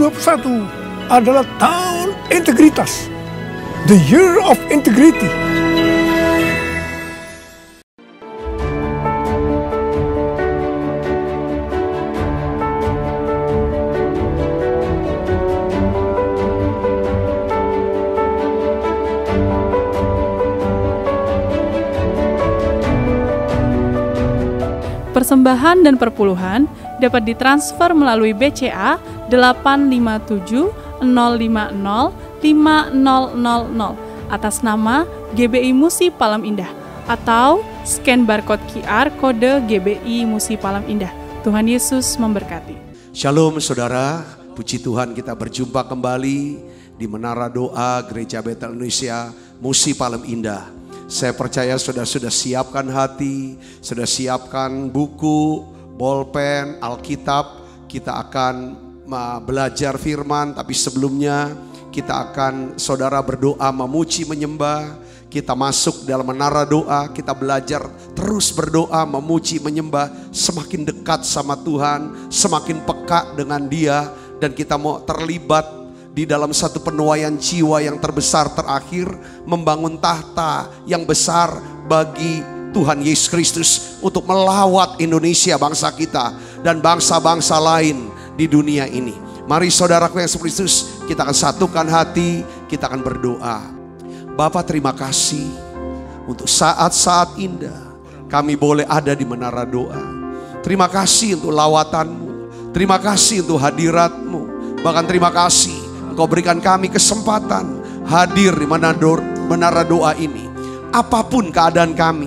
2021 adalah tahun integritas. The Year of Integrity. Persembahan dan perpuluhan dapat ditransfer melalui BCA 857 050 5000 atas nama GBI Musi Palem Indah atau scan barcode QR kode GBI Musi Palem Indah. Tuhan Yesus memberkati. Shalom saudara, puji Tuhan kita berjumpa kembali di Menara Doa Gereja Betel Indonesia Musi Palem Indah. Saya percaya sudah siapkan hati, sudah siapkan buku, bolpen, Alkitab. Kita akan belajar firman, tapi sebelumnya kita akan saudara berdoa, memuji, menyembah. Kita masuk dalam menara doa, kita belajar terus berdoa, memuji, menyembah. Semakin dekat sama Tuhan, semakin peka dengan Dia. Dan kita mau terlibat di dalam satu penuaian jiwa yang terbesar terakhir, membangun tahta yang besar bagi Tuhan Yesus Kristus untuk melawat Indonesia, bangsa kita, dan bangsa-bangsa lain di dunia ini. Mari saudaraku yang Kristus, kita akan satukan hati, kita akan berdoa. Bapa, terima kasih untuk saat-saat indah kami boleh ada di menara doa. Terima kasih untuk lawatanmu, terima kasih untuk hadiratmu, bahkan terima kasih Kau berikan kami kesempatan hadir di menara doa ini. Apapun keadaan kami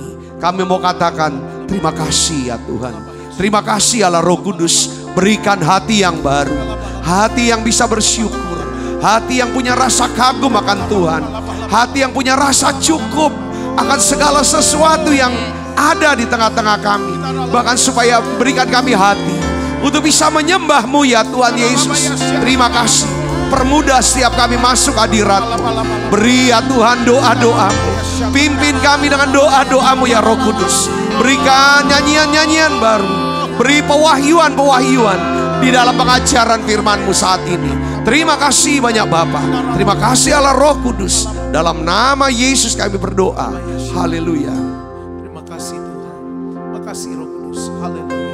mau katakan terima kasih ya Tuhan. Terima kasih Allah Roh Kudus, berikan hati yang baru, hati yang bisa bersyukur, hati yang punya rasa kagum akan Tuhan, hati yang punya rasa cukup akan segala sesuatu yang ada di tengah-tengah kami. Bahkan supaya berikan kami hati untuk bisa menyembah-Mu ya Tuhan Yesus. Terima kasih. Permudah setiap kami masuk hadirat-Mu. Beri ya Tuhan doa-doa-Mu. Pimpin kami dengan doa-doa-Mu ya Roh Kudus. Berikan nyanyian-nyanyian baru. Beri pewahyuan-pewahyuan di dalam pengajaran firman-Mu saat ini. Terima kasih banyak Bapa. Terima kasih Allah Roh Kudus. Dalam nama Yesus kami berdoa. Haleluya. Terima kasih Tuhan. Terima kasih Roh Kudus. Haleluya.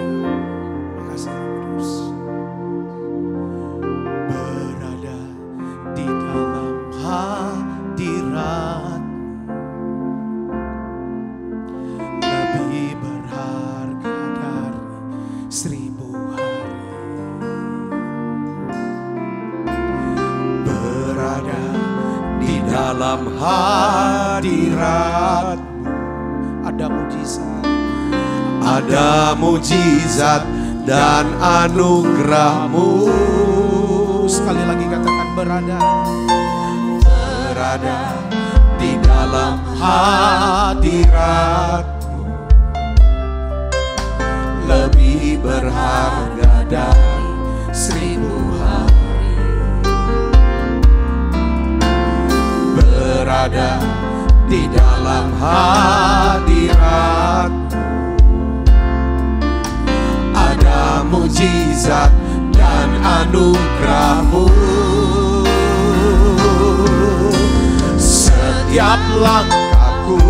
Hadirat lebih berharga dari 1000 hari. Berada di dalam hadirat ada mujizat, ada mujizat dan anugerah-Mu. Sekali lagi katakan berada di dalam hadirat-Mu lebih berharga dari 1000 hari. Berada di dalam hadirat-Mu ada mujizat dan anugerah-Mu. Setiap langkahku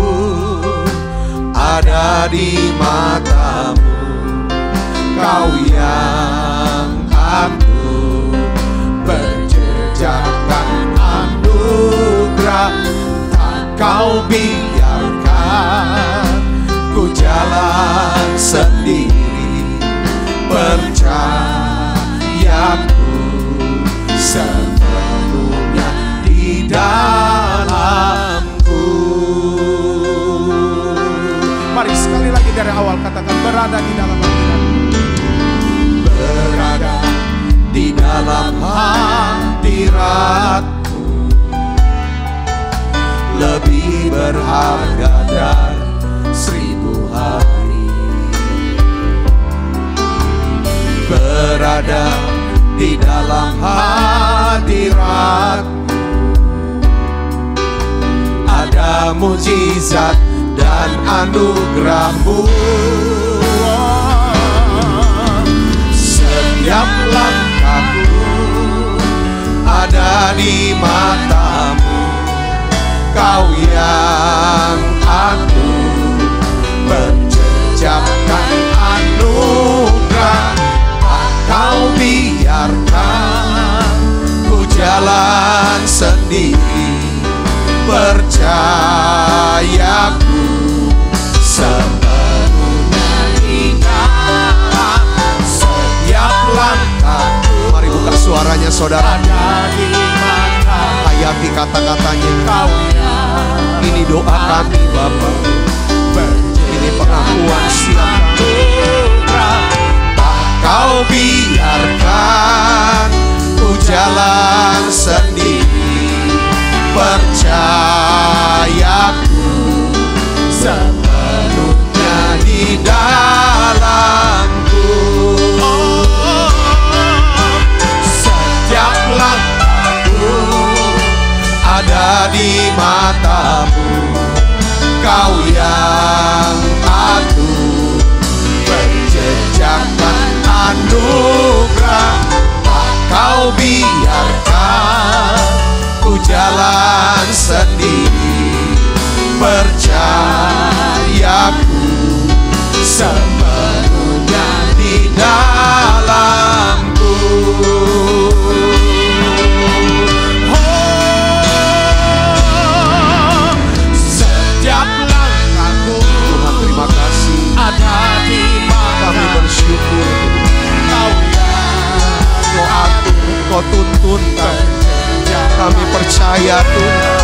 ada di mata-Mu. Kau yang aku berjejakkan anugerah. Tak Kau biarkan ku jalan sendiri. Percayaku sepenuhnya di dalamku. Mari sekali lagi dari awal katakan berada di dalam hadirat. Berada di dalam hadirat-Mu lebih berharga dari 1000 hari. Berada di dalam hadirat ada mujizat dan anugerah-Mu. Setiap langkahku sendiri. Percayaku sepenuhnya di dalam setiap langkahku. Mari buka suaranya saudara. Hayati kata-katanya. Ini doa kami Bapa. Ini pengakuan siap kami. Tak kau biarkan ku jalan sendiri. Percayaku sepenuhnya di dalamku. Setiap langkahku ada di matamu. Kau yang atur penjejakan anugerah. Tak kau biarkan ku jalan sendiri. Percayaku sepenuhnya di dalamku. Setiap langkahku Tuhan terima kasih ada di mana. Kami bersyukur Kau atur, Kau tuntun kami percaya Tuhan.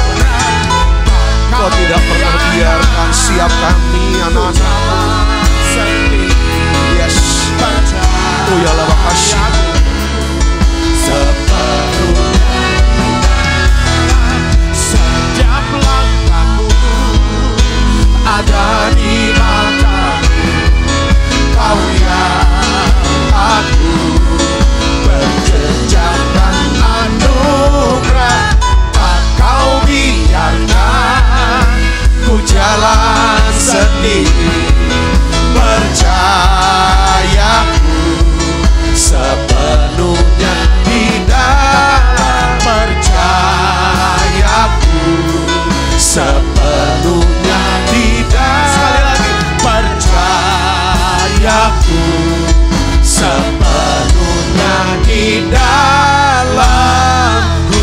Kau tidak pernah biarkan siap kami anak-anak. Yes. Oh ya Allah makasih. Sepenuhnya setiap langkahku ada di matamu. Kau yang aku berjejakan anugerah. Tak kau biarkan ku jalan sendiri. Percayaku sepenuhnya di dalam. Percayaku sepenuhnya di dalam. Sekali lagi. Percayaku sepenuhnya di dalamku.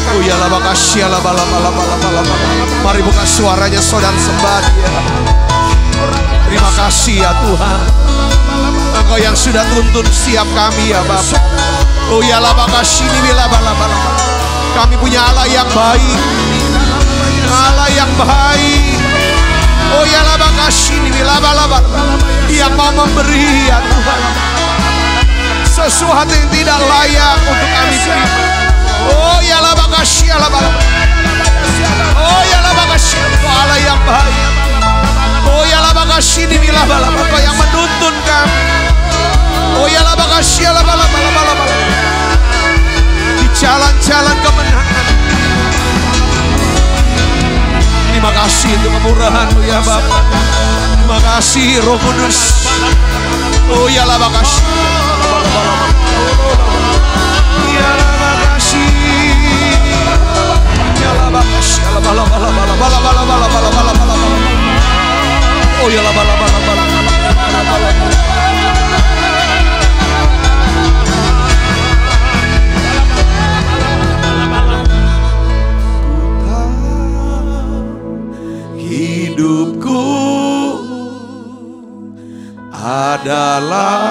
Oh ya la makasih la bala. Mari buka suaranya saudara sembah Dia. Terima kasih ya Tuhan. Engkau yang sudah tuntun siap kami ya Bapa. Oh ya la makasih ni la bala. Kami punya Allah yang baik. Allah yang baik. Oh ya la makasih ni la bala. Yang mau memberi ya Tuhan sesuatu yang tidak layak untuk kami terima. Oh ya la makasih la bala. Oh ya la makasih Engkau Allah yang baik. Oh ya la makasih ni la bala. Engkau yang menuntun kami. Oh ya la makasih la bala. Di jalan-jalan kemenangan. Terima kasih untuk kemurahan-Mu ya Bapa. Terima kasih Roh Kudus. Oh ya la makasih. Ya la makasih. Ya la makasih. Oh ya la bala. Hidupku adalah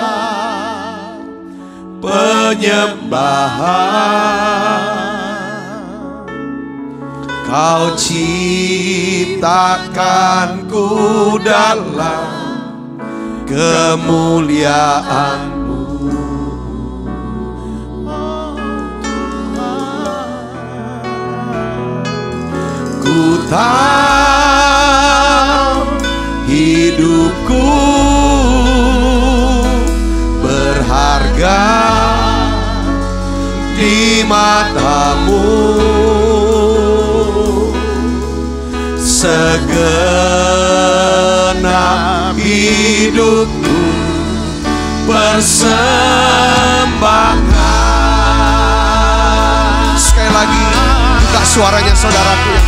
penyembahan. Kau ciptakanku dalam kemuliaan-Mu. Ku tahu hidupku berharga di mata-Mu. Segenap hidupku persembahan. Sekali lagi buka suaranya saudaraku.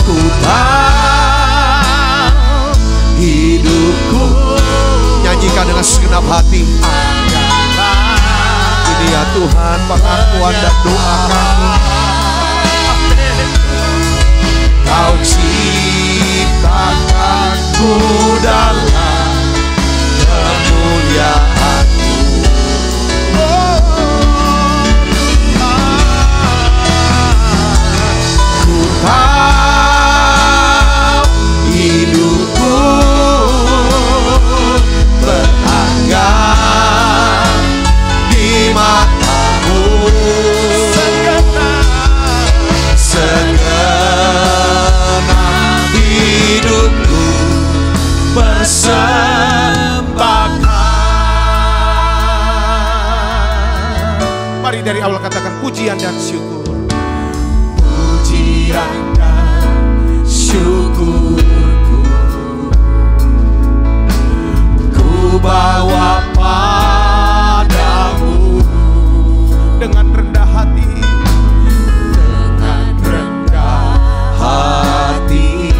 Ku tahu hidupku, nyanyikan dengan dalam hati. Ini ya Tuhan pengakuan dan doa kami. Kau ciptakanku dalam kemuliaan-Mu. Ku tahu hidupku berharga di mata-Mu. Segenap hidupku bersembahkan. Mari dari awal katakan pujian dan syukur. Pujian dan syukurku ku bawa padamu Dengan rendah hati. dengan rendah hati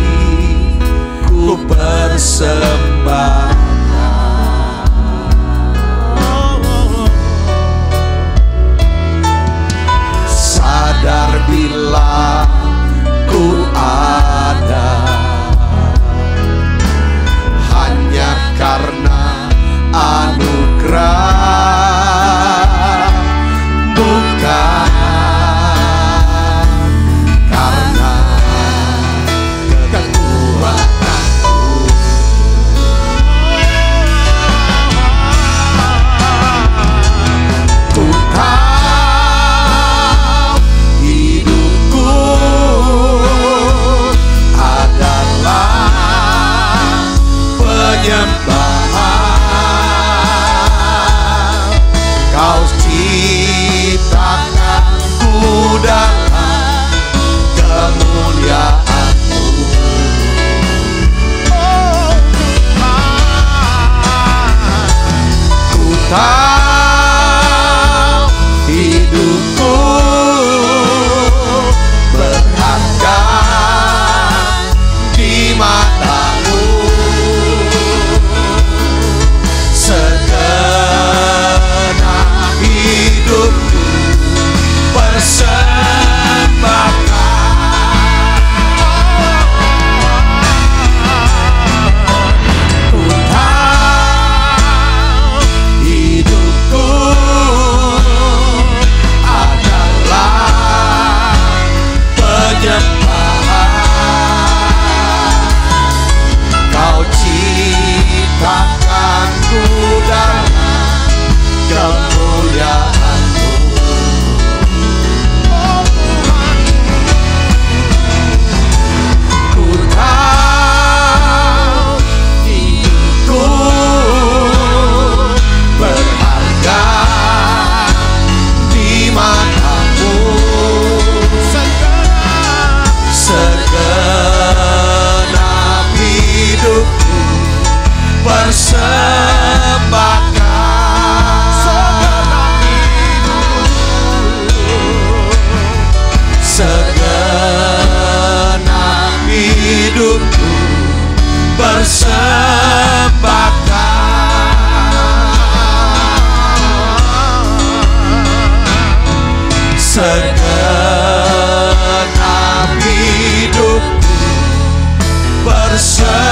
ku persembahkan. Sadar bila ku ada hanya karena anugerah, bukan karena kekuatanku. Ku tahu hidupku adalah penyembahan. Kau ciptakanku dalam kemuliaan-Mu. Ku tahu hidupku berharga di mata-Mu. Segenap hidupku persembahkan. Ku tahu hidupku adalah penyembahan. Kau ciptakanku dalam kemuliaan-Mu. Ku tahu hidupku berharga di mata-Mu. Segenap hidupku persembahkan. Segenap hidupku persembahkan. Segenap hidupku persembahkan.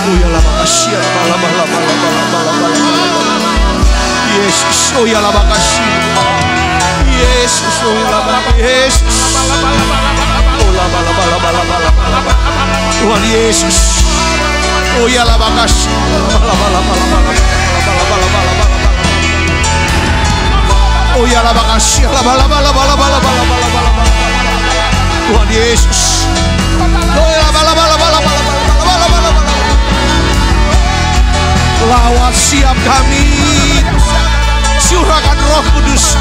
Oh ya la makasih, Yesus, oh ya la makasih, Yesus, oh ya la makasih, Yesus, oh la bala. Tuhan Yesus, oh ya la makasih, oh ya la makasih, Tuhan Yesus, oh ya la bala. Lawat siap kami, curahkan Roh Kudus.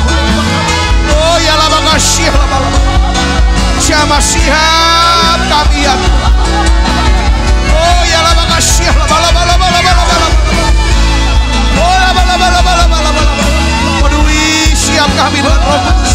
Oh ya la makasih, siapa siap kami ya Tuhan. Oh ya la makasih, oh penuhi siap kami dengan Roh Kudus.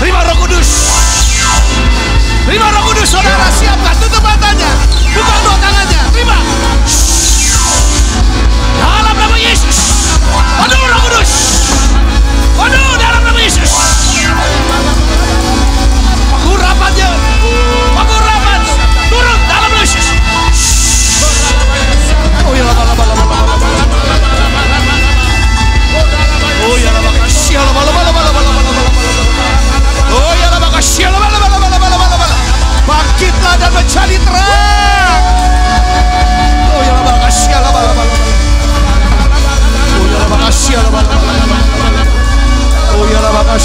Terima Roh Kudus. Terima Roh Kudus, saudara siapkan, tutup matanya, buka dua tangannya, terima. Dalam nama Yesus. Aduh Roh Kudus. Aduh dalam nama Yesus. Waktu rapatnya, waktu rapat, turun dalam nama Yesus. Oh ya lama. Oh ya lama. Oh ya lama. Bangkitlah dan menjadi terang. Oh ya lama. Oh ya lama. Oh ya lama.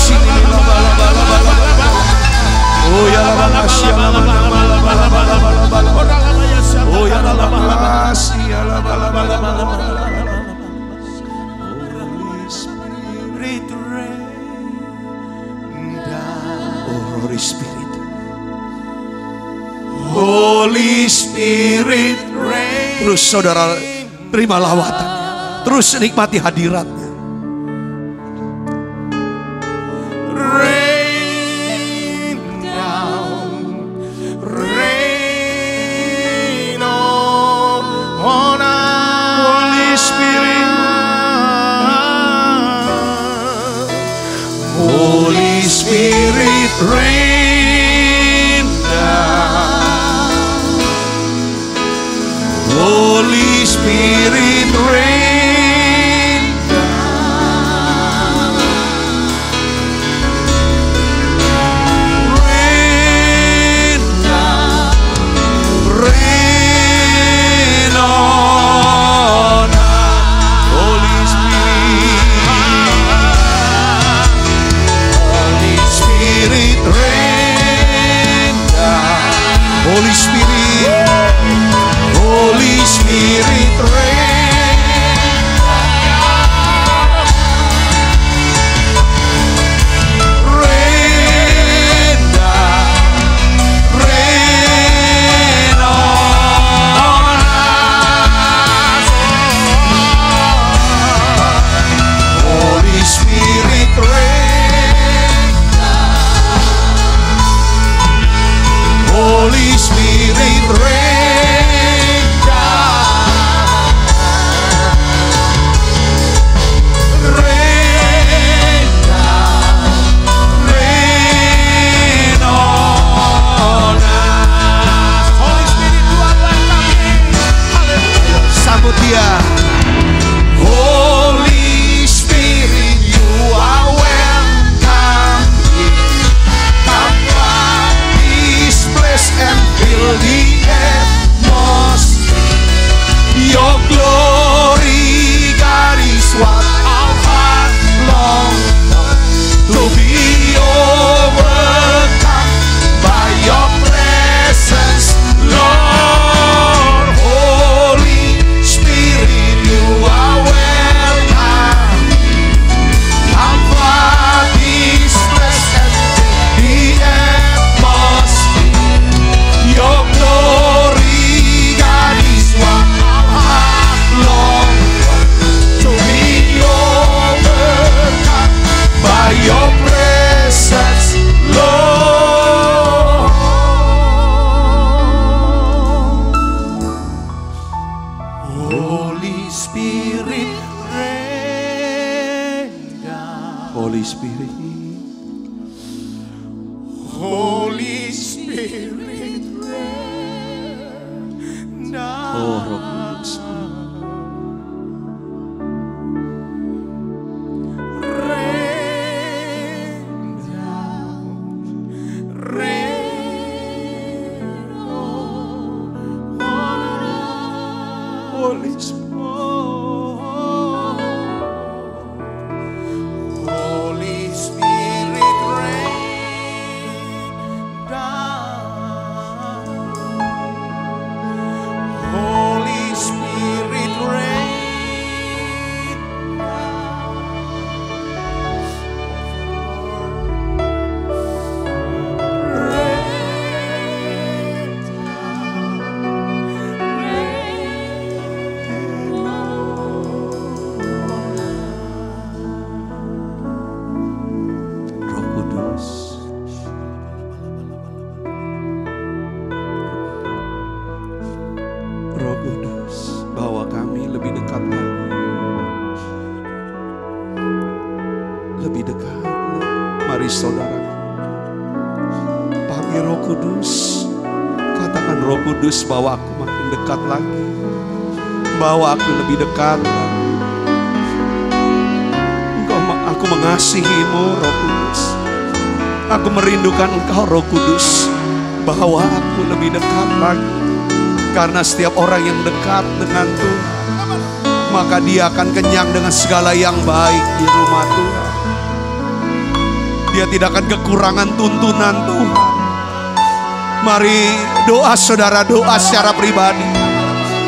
Oh ya lama. Oh ya Holy Spirit, Holy Spirit reign. Terus saudara terima lawatannya, terus nikmati hadiratnya. Rain down, rain on us. Holy Spirit, Holy Spirit rain down. Holy Spirit rain down. Rain down. Rain on us. Holy Spirit. Holy Spirit rain down. Holy Spirit, Holy Spirit rain down. Rain down, rain on us. Holy Spirit rain down. Holy Spirit rain down. Rain down, rain on us. Holy Spirit, Tuhanlah kami. Haleluya. Sambut dia. Holy Spirit, you are welcome here. Come flood this place and fill the atmosphere. Your glory, God, is what our heart longs for. To be overcome by your presence, Lord. Holy Spirit, you are welcome. Come flood this place and fill the atmosphere. Your glory, God, is what our heart longs for. To be overcome by your presence, Lord. Holy Spirit, rain down. Holy Spirit, Holy Spirit rain down. Oh Roh Kudus, rain down, rain on us. Holy Spirit, Holy Spirit rain down. lebih dekat. Mari saudara, panggil Roh Kudus. Katakan, Roh Kudus, bawa aku makin dekat lagi. Bawa aku lebih dekat lagi. Aku mengasihimu, Roh Kudus. Aku merindukan Engkau, Roh Kudus. Bawa aku lebih dekat lagi. Karena setiap orang yang dekat dengan Tuhan, maka dia akan kenyang dengan segala yang baik di rumah Tuhan. Dia tidak akan kekurangan tuntunan Tuhan. Mari doa saudara, doa secara pribadi.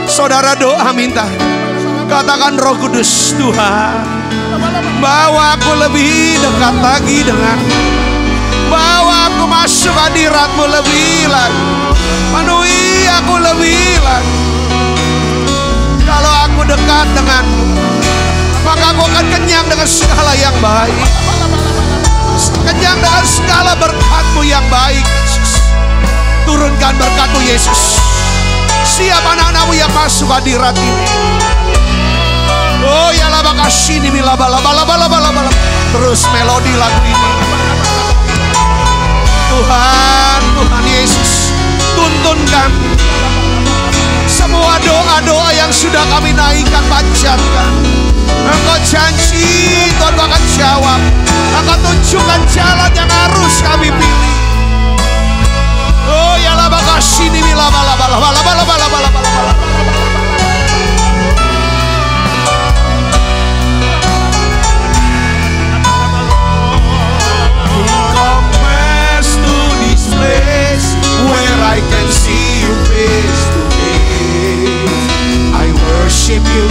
Saudara doa minta. Katakan, Roh Kudus, Tuhan, bawa aku lebih dekat lagi denganmu. Bawa aku masuk hadirat-Mu lebih lagi. Penuhi aku lebih lagi. Kalau aku dekat denganmu, maka aku akan kenyang dengan segala yang baik. Kenyang dengan segala berkat-Mu yang baik, Yesus. Turunkan berkat-Mu, Yesus. Siapa anak-anak-Mu yang masuk hadirat ini? Oh ya laba kasih ini laba. Terus melodi lagu ini. Tuhan Yesus, tuntunkan semua doa-doa yang sudah kami naikkan, panjatkan. Engkau janji Tuhan akan jawab. Engkau tunjukkan jalan yang harus kami pilih. Oh ya laba kasih ini laba. Where I can see you face to face, I worship you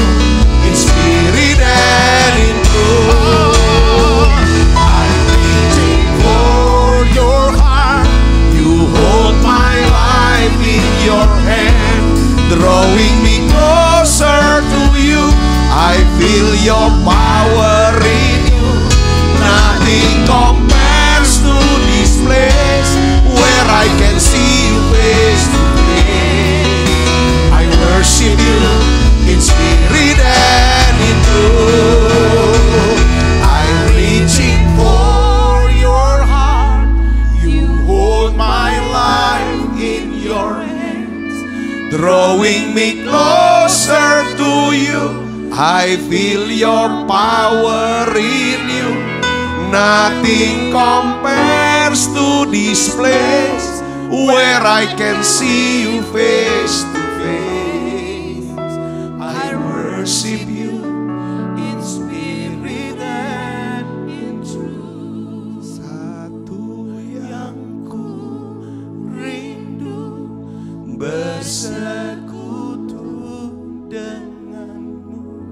in spirit and in truth. I'm reaching for your heart. You hold my life in your hand, drawing me closer to you. I feel your power in you. Nothing compares to this place where I can see you face to face. I worship you in spirit and in truth. I'm reaching for your heart. You hold my life in your hands, drawing me closer to you. I feel your power in you. Nothing compares to this place where I can see you face to face. I worship you in spirit and in truth. Satu yang ku rindu, bersekutu denganmu.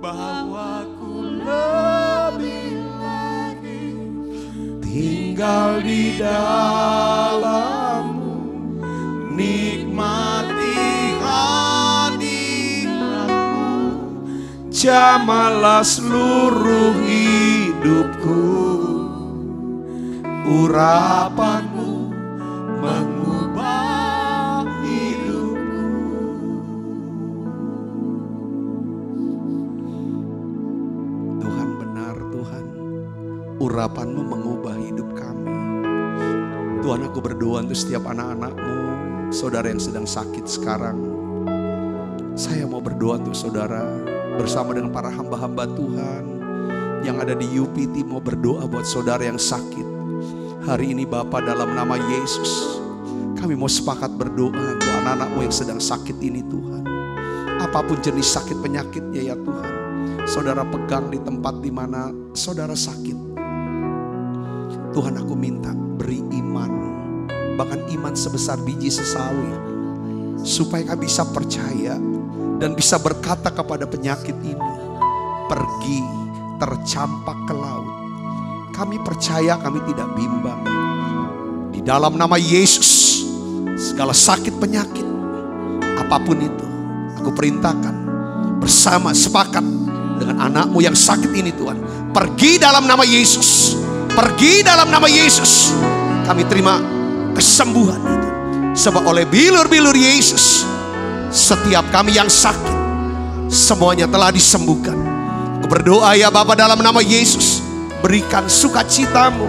Bawaku lebih tinggal di dalammu, nikmati hadiratmu, jamahlah seluruh hidupku. Urapanmu mengubah hidupku. Tuhan benar, Tuhan, urapanmu mengubah hidup kami. Tuhan, aku berdoa untuk setiap anak-anak-Mu, saudara yang sedang sakit sekarang. Saya mau berdoa untuk saudara bersama dengan para hamba-hamba Tuhan yang ada di UPT, mau berdoa buat saudara yang sakit. Hari ini Bapa, dalam nama Yesus, kami mau sepakat berdoa untuk anak-anak-Mu yang sedang sakit ini Tuhan. Apapun jenis sakit penyakitnya ya Tuhan, saudara pegang di tempat di mana saudara sakit. Tuhan, aku minta beri iman, bahkan iman sebesar biji sesawi, supaya kami bisa percaya dan bisa berkata kepada penyakit ini, pergi, tercampak ke laut. Kami percaya, kami tidak bimbang. Di dalam nama Yesus, segala sakit penyakit, apapun itu, aku perintahkan bersama sepakat dengan anak-Mu yang sakit ini Tuhan. Pergi dalam nama Yesus. Pergi dalam nama Yesus. Kami terima kesembuhan itu. Sebab oleh bilur-bilur Yesus, setiap kami yang sakit, semuanya telah disembuhkan. Aku berdoa ya Bapa, dalam nama Yesus, berikan sukacitamu,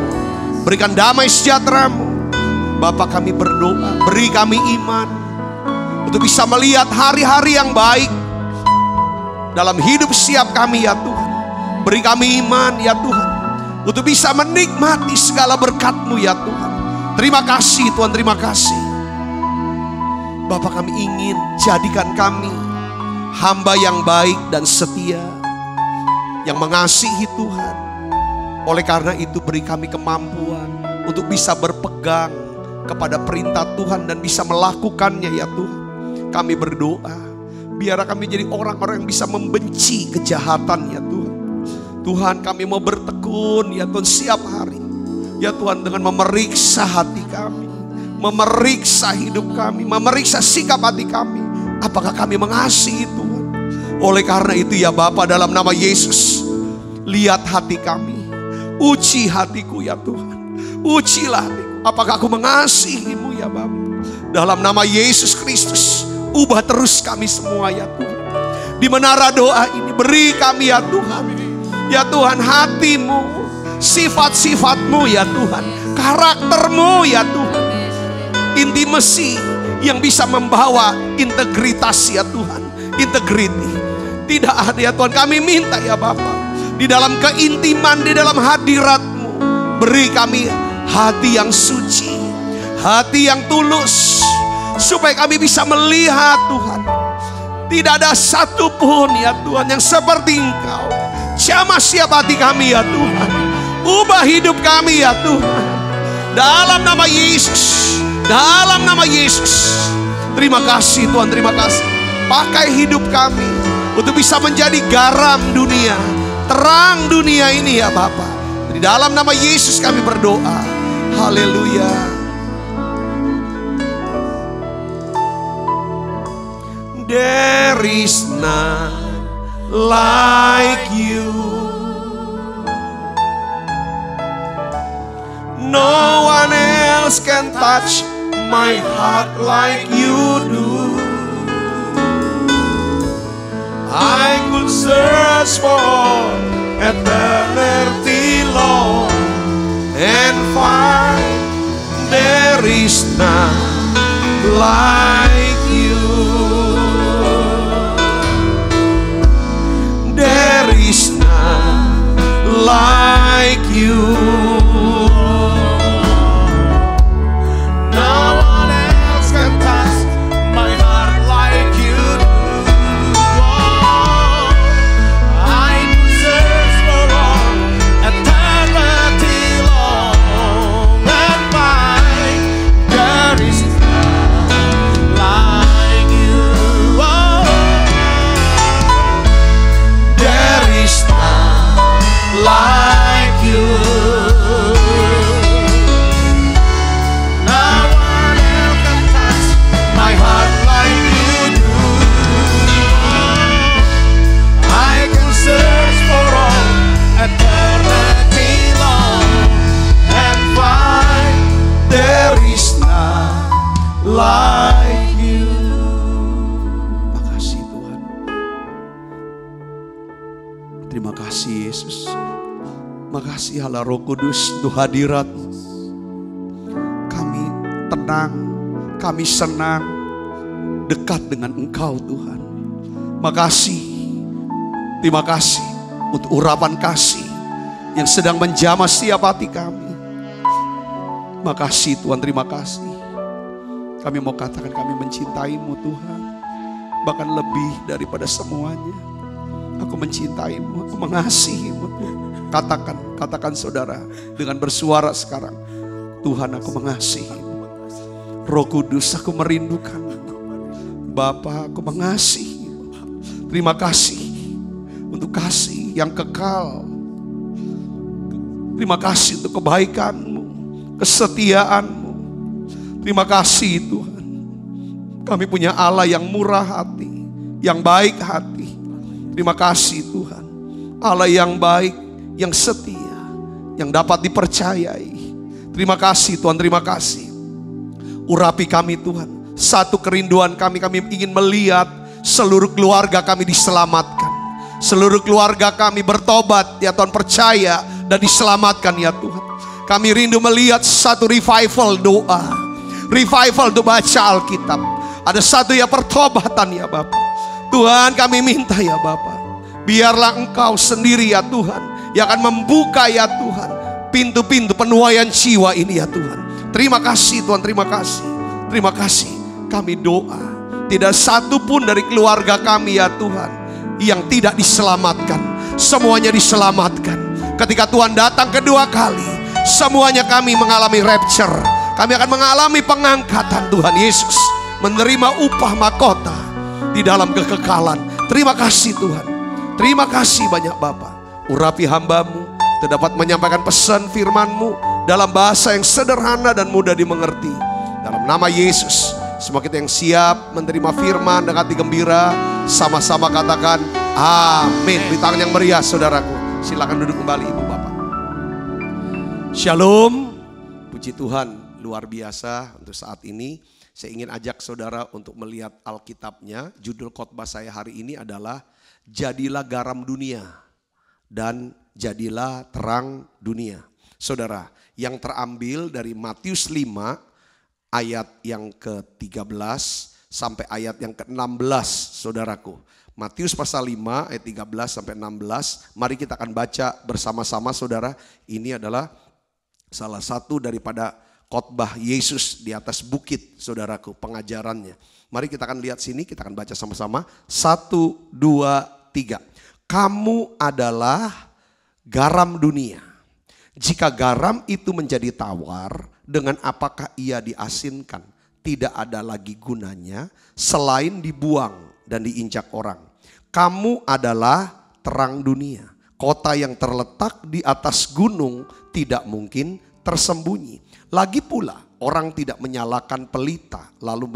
berikan damai sejahtera-Mu. Bapa, kami berdoa, beri kami iman untuk bisa melihat hari-hari yang baik dalam hidup setiap kami ya Tuhan. Beri kami iman ya Tuhan untuk bisa menikmati segala berkat-Mu ya Tuhan. Terima kasih Tuhan, terima kasih. Bapak, kami ingin jadikan kami hamba yang baik dan setia, yang mengasihi Tuhan. Oleh karena itu beri kami kemampuan untuk bisa berpegang kepada perintah Tuhan dan bisa melakukannya ya Tuhan. Kami berdoa, biar kami jadi orang-orang yang bisa membenci kejahatan ya Tuhan. Tuhan, kami mau bertekun ya Tuhan setiap hari. Ya Tuhan, dengan memeriksa hati kami, memeriksa hidup kami, memeriksa sikap hati kami. Apakah kami mengasihi Tuhan? Oleh karena itu ya Bapa, dalam nama Yesus, lihat hati kami. Uji hatiku ya Tuhan. Ujilah hatiku. Apakah aku mengasihi-Mu ya Bapa? Dalam nama Yesus Kristus, ubah terus kami semua ya Tuhan. Di menara doa ini beri kami ya Tuhan. Ya Tuhan, hati-Mu, sifat-sifat-Mu ya Tuhan, karakter-Mu ya Tuhan. Intimasi yang bisa membawa integritas ya Tuhan. Integrity. Tidak ada ya Tuhan, kami minta ya Bapa, di dalam keintiman, di dalam hadirat-Mu, beri kami hati yang suci, hati yang tulus, supaya kami bisa melihat Tuhan, tidak ada satupun ya Tuhan yang seperti Engkau. Jamah siap hati kami ya Tuhan, ubah hidup kami ya Tuhan, dalam nama Yesus, dalam nama Yesus. Terima kasih Tuhan, terima kasih. Pakai hidup kami untuk bisa menjadi garam dunia, terang dunia ini ya Bapa. Di dalam nama Yesus kami berdoa. Haleluya. There is none like You. No one else can touch my heart like You do. I could search for eternity long and find there is none like You. There is none like You. No one else can touch my heart like You do. I could search for all eternity long and find there is none like You. There is none like You. Like You. Makasih Tuhan. Terima kasih Yesus. Makasih Allah Roh Kudus untuk hadirat. Kami tenang, kami senang dekat dengan Engkau Tuhan. Makasih. Terima kasih untuk urapan kasih yang sedang menjamah setiap hati kami. Makasih Tuhan, terima kasih. Kami mau katakan kami mencintai-Mu Tuhan, bahkan lebih daripada semuanya. Aku mencintai-Mu, aku mengasihi-Mu Tuhan. Katakan saudara dengan bersuara sekarang, Tuhan aku mengasihi-Mu. Roh Kudus aku merindukan-Mu. Bapa aku mengasihi-Mu. Terima kasih untuk kasih yang kekal. Terima kasih untuk kebaikan-Mu, kesetiaan-Mu. Terima kasih Tuhan. Kami punya Allah yang murah hati, yang baik hati. Terima kasih Tuhan. Allah yang baik, yang setia, yang dapat dipercayai. Terima kasih Tuhan, terima kasih. Urapi kami Tuhan. Satu kerinduan kami ingin melihat seluruh keluarga kami diselamatkan. Seluruh keluarga kami bertobat ya Tuhan, percaya dan diselamatkan ya Tuhan. Kami rindu melihat satu revival doa. Revival untuk baca Alkitab. Ada satu ya pertobatan ya Bapa. Tuhan kami minta ya Bapa. Biarlah Engkau sendiri ya Tuhan yang akan membuka ya Tuhan pintu-pintu penuaian jiwa ini ya Tuhan. Terima kasih Tuhan, terima kasih. Terima kasih. Kami doa tidak satu pun dari keluarga kami ya Tuhan yang tidak diselamatkan. Semuanya diselamatkan. Ketika Tuhan datang kedua kali, semuanya kami mengalami rapture. Kami akan mengalami pengangkatan Tuhan Yesus, menerima upah mahkota di dalam kekekalan. Terima kasih Tuhan. Terima kasih banyak Bapa. Urapi hamba-Mu untuk dapat menyampaikan pesan firman-Mu dalam bahasa yang sederhana dan mudah dimengerti. Dalam nama Yesus, semua kita yang siap menerima firman dengan hati gembira, sama-sama katakan amin. Beri tangan yang meriah saudaraku. Silakan duduk kembali Ibu Bapak. Shalom. Puji Tuhan, luar biasa untuk saat ini. Saya ingin ajak saudara untuk melihat Alkitabnya. Judul khotbah saya hari ini adalah Jadilah Garam Dunia dan Jadilah Terang Dunia. Saudara, yang terambil dari Matius 5 ayat yang ke-13 sampai ayat yang ke-16 saudaraku. Matius pasal 5 ayat 13 sampai 16. Mari kita akan baca bersama-sama saudara. Ini adalah salah satu daripada khotbah Yesus di atas bukit saudaraku, pengajarannya. Mari kita akan lihat sini, kita akan baca sama-sama. 1, 2, 3. Kamu adalah garam dunia. Jika garam itu menjadi tawar, dengan apakah ia diasinkan? Tidak ada lagi gunanya selain dibuang dan diinjak orang. Kamu adalah terang dunia. Kota yang terletak di atas gunung tidak mungkin tersembunyi. Lagi pula orang tidak menyalakan pelita lalu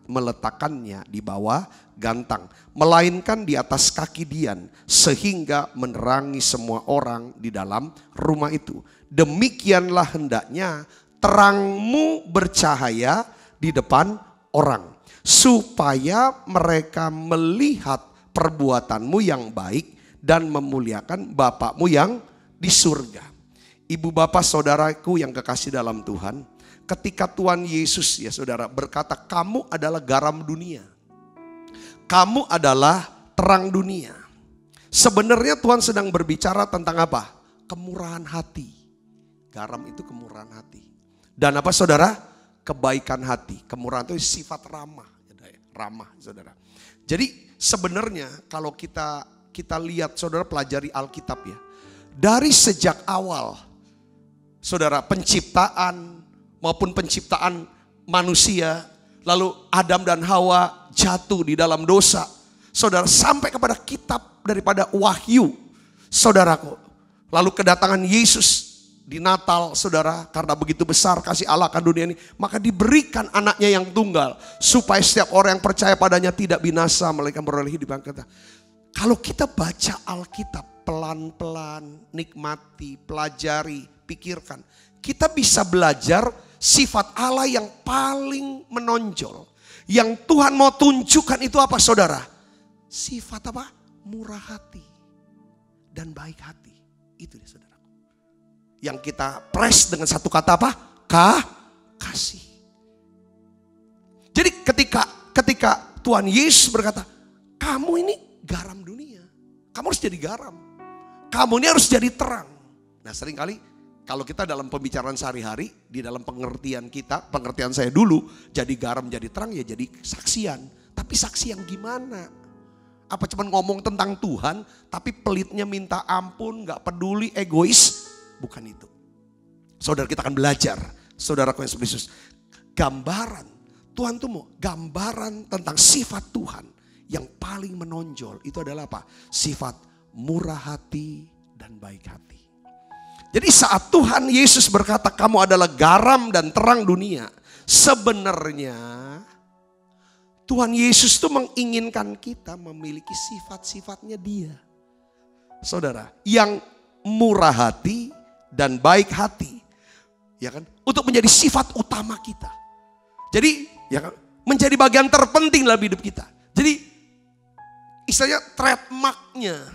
meletakkannya di bawah gantang, melainkan di atas kaki dian sehingga menerangi semua orang di dalam rumah itu. Demikianlah hendaknya terangmu bercahaya di depan orang, supaya mereka melihat perbuatanmu yang baik dan memuliakan Bapakmu yang di surga. Ibu bapak saudaraku yang kekasih dalam Tuhan, ketika Tuhan Yesus ya saudara berkata kamu adalah garam dunia, kamu adalah terang dunia. Sebenarnya Tuhan sedang berbicara tentang apa? Kemurahan hati. Garam itu kemurahan hati. Dan apa saudara? Kebaikan hati. Kemurahan itu sifat ramah. Ramah saudara. Jadi sebenarnya kalau kita lihat saudara pelajari Alkitab ya. Dari sejak awal saudara penciptaan maupun penciptaan manusia. Lalu Adam dan Hawa jatuh di dalam dosa. Saudara sampai kepada kitab daripada Wahyu. Saudaraku. Lalu kedatangan Yesus di Natal saudara. Karena begitu besar kasih Allah akan dunia ini. Maka diberikan anaknya yang tunggal. Supaya setiap orang yang percaya padanya tidak binasa. Melainkan beroleh hidup yang kekal. Kalau kita baca Alkitab pelan-pelan, nikmati, pelajari, pikirkan. Kita bisa belajar sifat Allah yang paling menonjol. Yang Tuhan mau tunjukkan itu apa saudara? Sifat apa? Murah hati dan baik hati. Itu dia saudara. Yang kita press dengan satu kata apa? Kasih. Jadi ketika Tuhan Yesus berkata, kamu ini garam dunia. Kamu harus jadi garam. Kamu ini harus jadi terang. Nah seringkali kalau kita dalam pembicaraan sehari-hari, di dalam pengertian kita, pengertian saya dulu, jadi garam, jadi terang, ya jadi saksian. Tapi saksi yang gimana? Apa cuma ngomong tentang Tuhan, tapi pelitnya minta ampun, gak peduli, egois? Bukan itu. Saudara kita akan belajar, saudaraku yang Yesus. Gambaran, Tuhan tuh mau gambaran tentang sifat Tuhan yang paling menonjol. Itu adalah apa? Sifat murah hati dan baik hati. Jadi saat Tuhan Yesus berkata kamu adalah garam dan terang dunia. Sebenarnya Tuhan Yesus itu menginginkan kita memiliki sifat-sifatnya dia. Saudara, yang murah hati dan baik hati. Ya kan? Untuk menjadi sifat utama kita. Jadi ya kan? Menjadi bagian terpenting dalam hidup kita. Jadi istilahnya trademarknya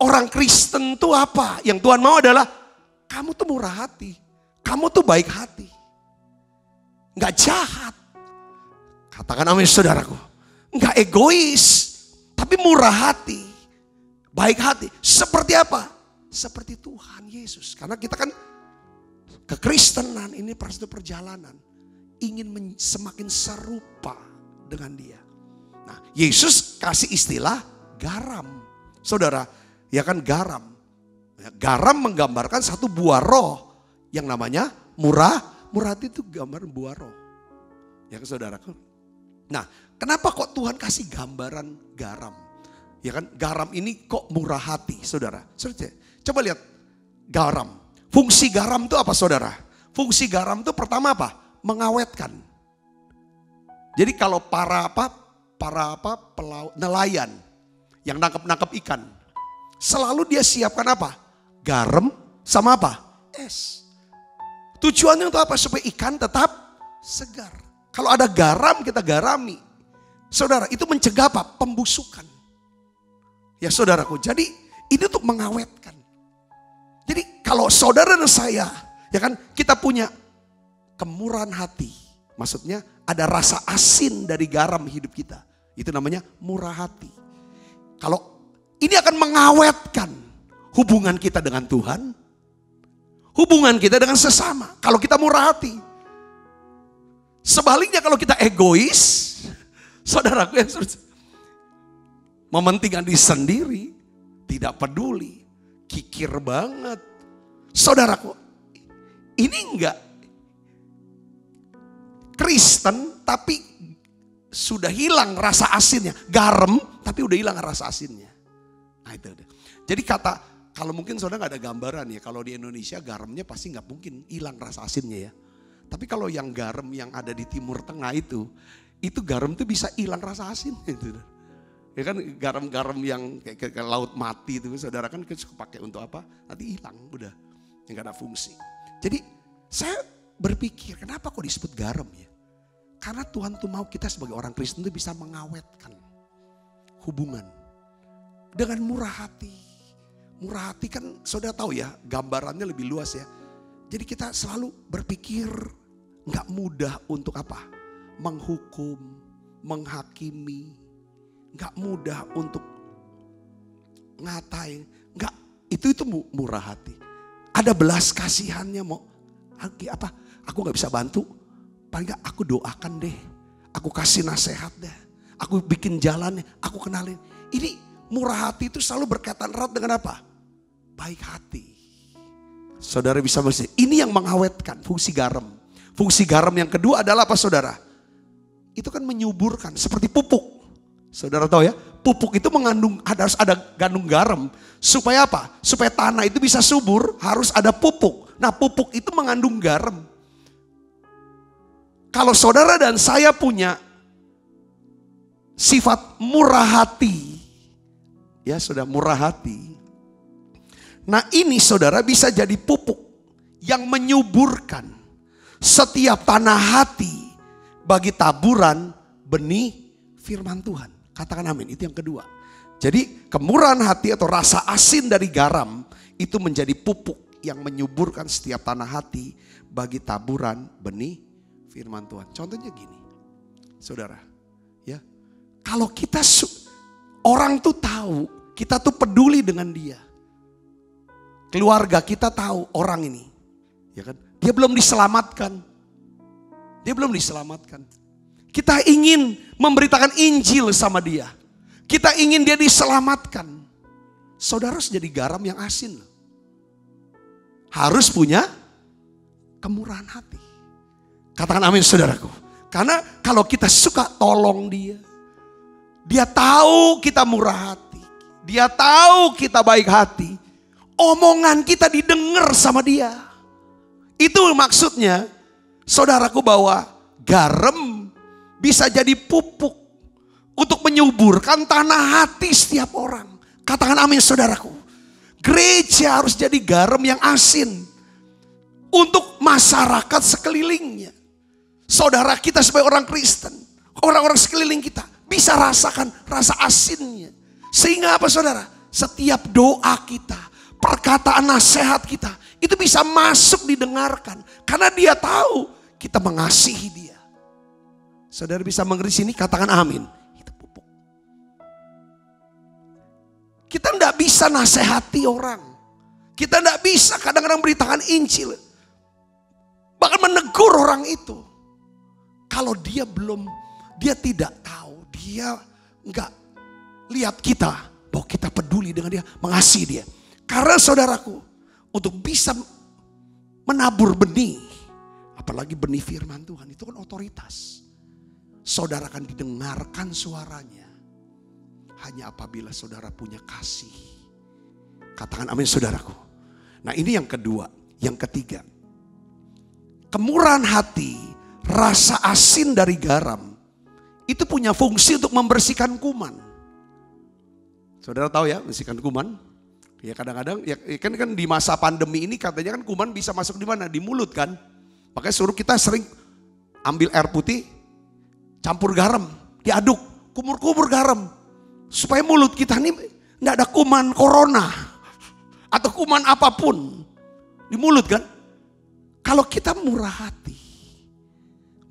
orang Kristen itu apa? Yang Tuhan mau adalah kamu tuh murah hati. Kamu tuh baik hati. Nggak jahat. Katakan amin saudaraku. Nggak egois. Tapi murah hati. Baik hati. Seperti apa? Seperti Tuhan Yesus. Karena kita kan kekristenan ini satu perjalanan. Ingin semakin serupa dengan dia. Nah, Yesus kasih istilah garam. Saudara, ya kan garam. Garam menggambarkan satu buah roh yang namanya murah. Murah hati itu gambar buah roh. Ya kan saudaraku. Nah, kenapa kok Tuhan kasih gambaran garam? Ya kan, garam ini kok murah hati, saudara. Coba lihat garam. Fungsi garam itu apa, saudara? Fungsi garam itu pertama apa? Mengawetkan. Jadi kalau para nelayan yang nangkep ikan, selalu dia siapkan apa? Garam sama apa? Es. Tujuannya untuk apa? Supaya ikan tetap segar. Kalau ada garam kita garami. Saudara, itu mencegah apa? Pembusukan. Ya saudaraku, jadi ini untuk mengawetkan. Jadi kalau saudara dan saya, ya kan, kita punya kemurahan hati. Maksudnya ada rasa asin dari garam hidup kita. Itu namanya murah hati. Kalau ini akan mengawetkan hubungan kita dengan Tuhan, hubungan kita dengan sesama. Kalau kita murah hati. Sebaliknya kalau kita egois, saudaraku yang mementingkan diri sendiri, tidak peduli, kikir banget. Saudaraku, ini enggak Kristen tapi sudah hilang rasa asinnya. Garam tapi udah hilang rasa asinnya. Nah itu. Jadi kalau mungkin saudara nggak ada gambaran ya, kalau di Indonesia garamnya pasti nggak mungkin hilang rasa asinnya ya. Tapi kalau yang garam yang ada di Timur Tengah itu garam tuh bisa hilang rasa asinnya itu. Ya kan garam-garam yang kayak laut mati itu saudara kan suka pakai untuk apa? Nanti hilang udah, nggak ada fungsi. Jadi saya berpikir kenapa kok disebut garam ya? Karena Tuhan tuh mau kita sebagai orang Kristen tuh bisa mengawetkan hubungan dengan murah hati. Murah hati kan saudara tahu ya, gambarannya lebih luas ya. Jadi kita selalu berpikir nggak mudah untuk apa? Menghukum, menghakimi. Nggak mudah untuk ngatain. Nggak, itu murah hati. Ada belas kasihannya mau apa? Aku nggak bisa bantu. Paling nggak aku doakan deh. Aku kasih nasihat deh. Aku bikin jalannya. Aku kenalin. Ini murah hati itu selalu berkaitan erat dengan apa? Baik hati. Saudara bisa melihat. Ini yang mengawetkan fungsi garam. Fungsi garam yang kedua adalah apa saudara? Itu kan menyuburkan seperti pupuk. Saudara tahu ya, pupuk itu harus ada kandung garam. Supaya apa? Supaya tanah itu bisa subur, harus ada pupuk. Nah pupuk itu mengandung garam. Kalau saudara dan saya punya sifat murah hati, ya sudah murah hati. Nah ini saudara bisa jadi pupuk yang menyuburkan setiap tanah hati bagi taburan benih firman Tuhan. Katakan amin, itu yang kedua. Jadi kemurahan hati atau rasa asin dari garam itu menjadi pupuk yang menyuburkan setiap tanah hati bagi taburan benih firman Tuhan. Contohnya gini, saudara, ya, kalau kita orang tuh tahu, kita tuh peduli dengan dia, keluarga kita tahu orang ini, ya kan, dia belum diselamatkan, kita ingin memberitakan Injil sama dia, kita ingin dia diselamatkan. Saudara harus jadi garam yang asin, harus punya kemurahan hati. Katakan amin saudaraku. Karena kalau kita suka tolong dia, dia tahu kita murah hati, dia tahu kita baik hati, omongan kita didengar sama dia. Itu maksudnya saudaraku bahwa garam bisa jadi pupuk untuk menyuburkan tanah hati setiap orang. Katakan amin saudaraku. Gereja harus jadi garam yang asin untuk masyarakat sekelilingnya. Saudara kita sebagai orang Kristen, orang-orang sekeliling kita bisa rasakan rasa asinnya. Sehingga apa saudara? Setiap doa kita, perkataan nasihat kita itu bisa masuk didengarkan. Karena dia tahu kita mengasihi dia. Saudara bisa mengerti sini, katakan amin. Itu pupuk. Kita tidak bisa nasihati orang. Kita tidak bisa kadang-kadang beritakan Injil. Bahkan menegur orang itu. Kalau dia tidak tahu, dia enggak lihat kita, bahwa kita peduli dengan dia, mengasihi dia. Karena saudaraku, untuk bisa menabur benih, apalagi benih firman Tuhan, itu kan otoritas. Saudara akan didengarkan suaranya hanya apabila saudara punya kasih. Katakan amin saudaraku. Nah ini yang kedua. Yang ketiga, kemurahan hati, rasa asin dari garam, itu punya fungsi untuk membersihkan kuman. Saudara tahu ya, membersihkan kuman? Ya kadang-kadang, ya kan di masa pandemi ini katanya kan kuman bisa masuk di mana? Di mulut kan. Makanya suruh kita sering ambil air putih, campur garam, diaduk, kumur-kumur garam. Supaya mulut kita ini tidak ada kuman corona. Atau kuman apapun di mulut kan. Kalau kita murah hati,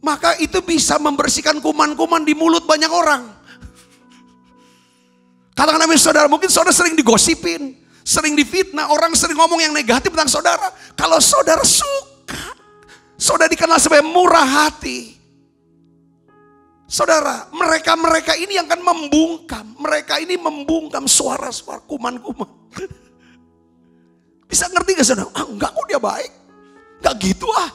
maka itu bisa membersihkan kuman-kuman di mulut banyak orang. Katakan amin saudara, mungkin saudara sering digosipin, sering difitnah, orang sering ngomong yang negatif tentang saudara. Kalau saudara suka, saudara dikenal sebagai murah hati. Saudara, mereka ini yang akan membungkam. Mereka ini membungkam suara-suara kuman-kuman. Bisa ngerti gak saudara? Enggak kok dia baik. Enggak gitu ah.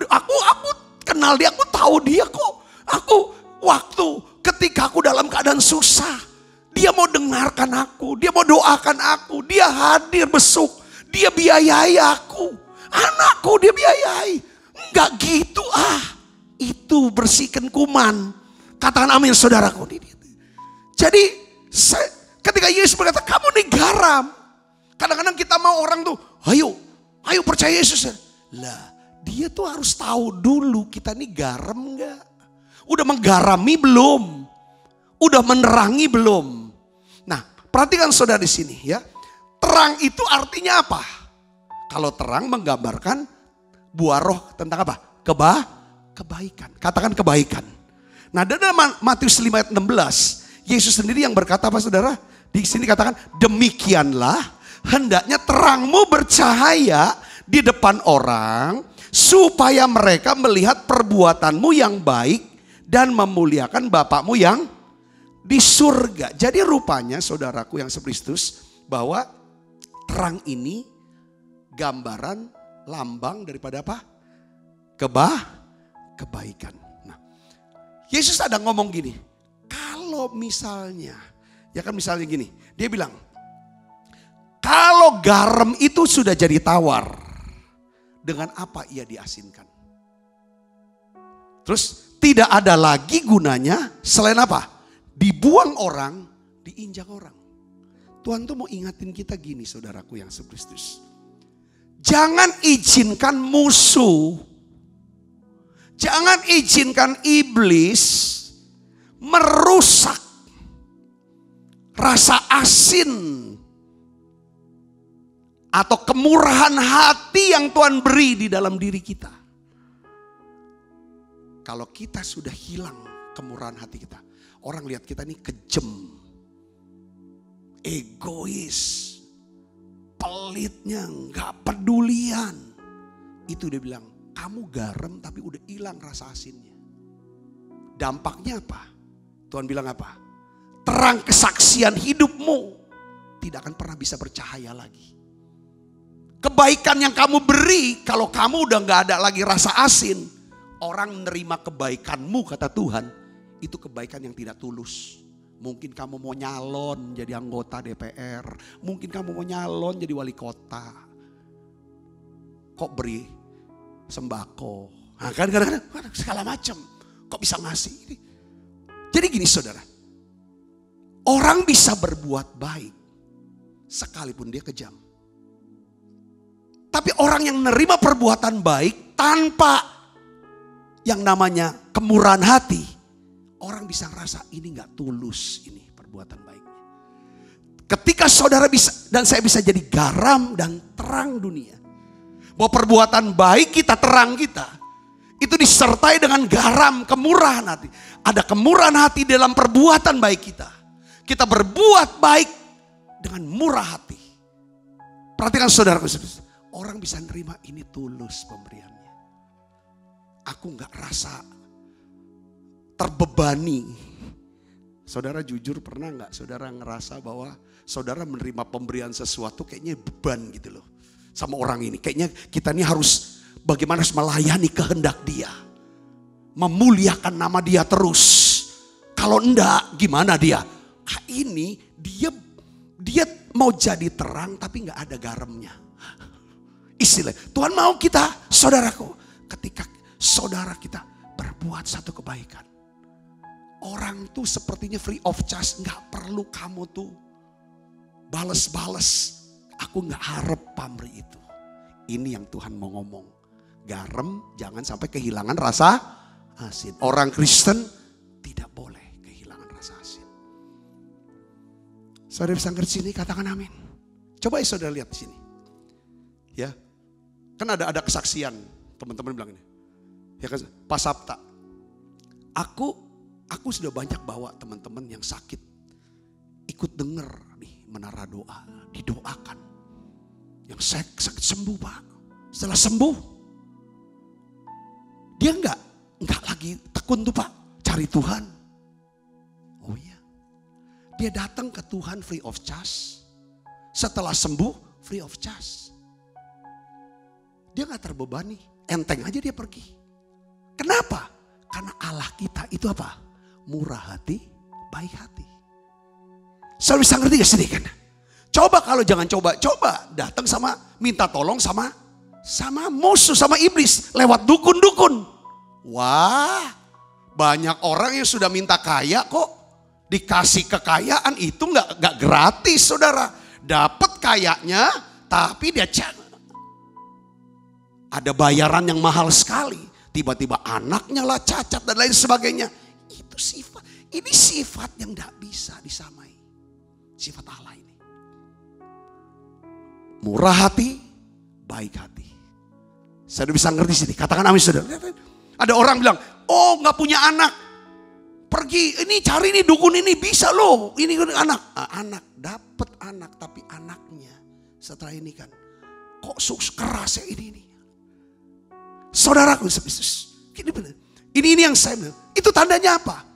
Aku kenal dia, aku tahu dia kok. Aku waktu ketika aku dalam keadaan susah, dia mau dengarkan aku, dia mau doakan aku, dia hadir besuk, dia biayai aku. Anakku dia biayai. Enggak gitu ah. Itu bersihkan kuman. Katakan amin saudaraku. Jadi ketika Yesus berkata kamu nih garam. Kadang-kadang kita mau orang tuh ayo percaya Yesus. Lah dia tuh harus tahu dulu kita nih garam enggak. Udah menggarami belum? Udah menerangi belum? Nah perhatikan saudara di sini ya. Terang itu artinya apa? Kalau terang menggambarkan buah roh tentang apa? Kebaikan. Katakan kebaikan. Nah dalam Matius 5 ayat 16. Yesus sendiri yang berkata apa saudara? Di sini katakan demikianlah hendaknya terangmu bercahaya di depan orang. Supaya mereka melihat perbuatanmu yang baik. Dan memuliakan Bapakmu yang di surga. Jadi rupanya saudaraku yang sekristus. Bahwa terang ini gambaran lambang daripada apa? Kebaikan. Nah, Yesus ada ngomong gini, kalau misalnya, ya kan misalnya gini, dia bilang, kalau garam itu sudah jadi tawar, dengan apa ia diasinkan? Terus tidak ada lagi gunanya selain apa? Dibuang orang, diinjak orang. Tuhan tuh mau ingatin kita gini saudaraku yang sekristus. Jangan izinkan musuh, jangan izinkan iblis merusak rasa asin atau kemurahan hati yang Tuhan beri di dalam diri kita. Kalau kita sudah hilang kemurahan hati kita, orang lihat kita ini kejam, egois, pelitnya, gak pedulian. Itu dia bilang, kamu garam tapi udah hilang rasa asinnya. Dampaknya apa? Tuhan bilang apa? Terang kesaksian hidupmu tidak akan pernah bisa bercahaya lagi. Kebaikan yang kamu beri, kalau kamu udah gak ada lagi rasa asin, orang menerima kebaikanmu kata Tuhan, itu kebaikan yang tidak tulus. Mungkin kamu mau nyalon jadi anggota DPR, mungkin kamu mau nyalon jadi wali kota. Kok beri sembako? Nah, kadang-kadang segala macam. Kok bisa ngasih? Jadi gini saudara, orang bisa berbuat baik sekalipun dia kejam. Tapi orang yang menerima perbuatan baik tanpa yang namanya kemurahan hati, orang bisa ngerasa ini gak tulus ini perbuatan baiknya. Ketika saudara bisa dan saya bisa jadi garam dan terang dunia. Bahwa perbuatan baik kita, terang kita, itu disertai dengan garam, kemurahan hati. Ada kemurahan hati dalam perbuatan baik kita. Kita berbuat baik dengan murah hati. Perhatikan saudara, orang bisa nerima ini tulus pemberiannya. Aku gak rasa terbebani. Saudara jujur pernah gak saudara ngerasa bahwa saudara menerima pemberian sesuatu kayaknya beban gitu loh. Sama orang ini, kayaknya kita ini harus bagaimana harus melayani kehendak dia. Memuliakan nama dia terus. Kalau enggak gimana dia? Ini dia mau jadi terang tapi gak ada garamnya. Istilah Tuhan mau kita, saudaraku, ketika saudara kita berbuat satu kebaikan, orang tuh sepertinya free of charge, gak perlu kamu tuh bales-bales. Aku gak harap pamrih itu. Ini yang Tuhan mau ngomong. Garam jangan sampai kehilangan rasa asin. Orang Kristen tidak boleh kehilangan rasa asin. Saudara bisa ngerti sini, katakan amin. Coba ya saudara lihat di sini. Ya, kan ada kesaksian, teman-teman bilang ini. Ya kan, Pak Sabta, aku sudah banyak bawa teman-teman yang sakit ikut denger nih menara doa, didoakan. Yang sakit sembuh Pak. Setelah sembuh, dia enggak lagi tekun tuh Pak, cari Tuhan. Oh iya, dia datang ke Tuhan free of charge. Setelah sembuh free of charge. Dia gak terbebani, enteng aja dia pergi. Kenapa? Karena Allah kita itu apa? Murah hati, baik hati. Saya bisa ngerti gak sih kan? Coba kalau jangan coba datang sama minta tolong sama musuh, sama iblis lewat dukun-dukun. Wah, banyak orang yang sudah minta kaya kok dikasih kekayaan itu nggak gratis saudara. Dapat kayanya tapi dia ada bayaran yang mahal sekali. Tiba-tiba anaknya lah cacat dan lain sebagainya. Itu sifat, ini sifat yang nggak bisa disamai. Sifat Allah ini. Murah hati, baik hati. Saya udah bisa ngerti sini. Katakan amin saudara. Ada orang bilang, oh nggak punya anak. Pergi, ini cari nih dukun ini bisa loh. Ini anak. Anak, dapat anak. Tapi anaknya setelah ini kan. Kok keras ya ini. Saudaraku, ini yang saya bilang. Itu tandanya apa?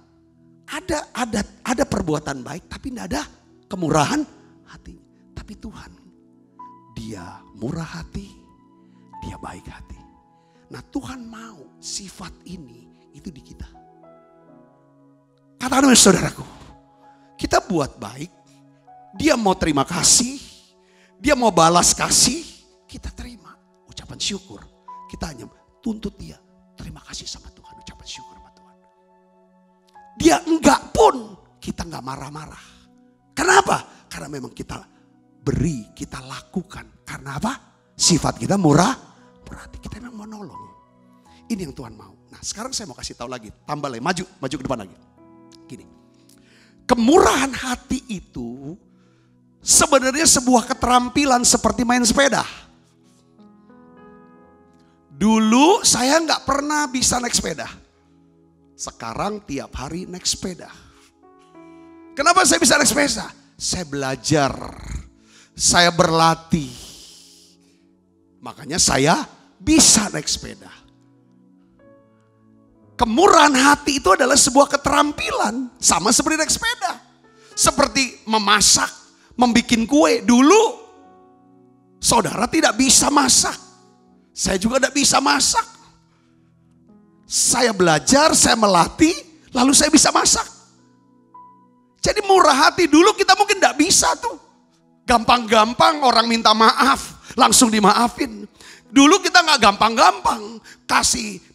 Ada perbuatan baik tapi tidak ada kemurahan hati. Tapi Tuhan, dia murah hati, dia baik hati. Nah Tuhan mau sifat ini itu di kita. Katakan saudaraku, kita buat baik, dia mau terima kasih, dia mau balas kasih, kita terima ucapan syukur. Kita hanya tuntut dia, terima kasih sama Tuhan, ucapan syukur sama Tuhan. Dia enggak pun, kita enggak marah-marah. Kenapa? Karena memang kita beri, kita lakukan. Karena apa? Sifat kita murah hati. Kita memang mau nolong. Ini yang Tuhan mau. Nah sekarang saya mau kasih tahu lagi. Tambah lagi, maju ke depan lagi. Gini. Kemurahan hati itu sebenarnya sebuah keterampilan seperti main sepeda. Dulu saya nggak pernah bisa naik sepeda. Sekarang tiap hari naik sepeda. Kenapa saya bisa naik sepeda? Saya belajar. Saya berlatih. Makanya saya bisa naik sepeda. Kemurahan hati itu adalah sebuah keterampilan. Sama seperti naik sepeda. Seperti memasak, membikin kue. Dulu saudara tidak bisa masak. Saya juga tidak bisa masak. Saya belajar, saya melatih, lalu saya bisa masak. Jadi murah hati dulu kita mungkin tidak bisa tuh. Gampang-gampang orang minta maaf, langsung dimaafin. Dulu kita nggak gampang-gampang.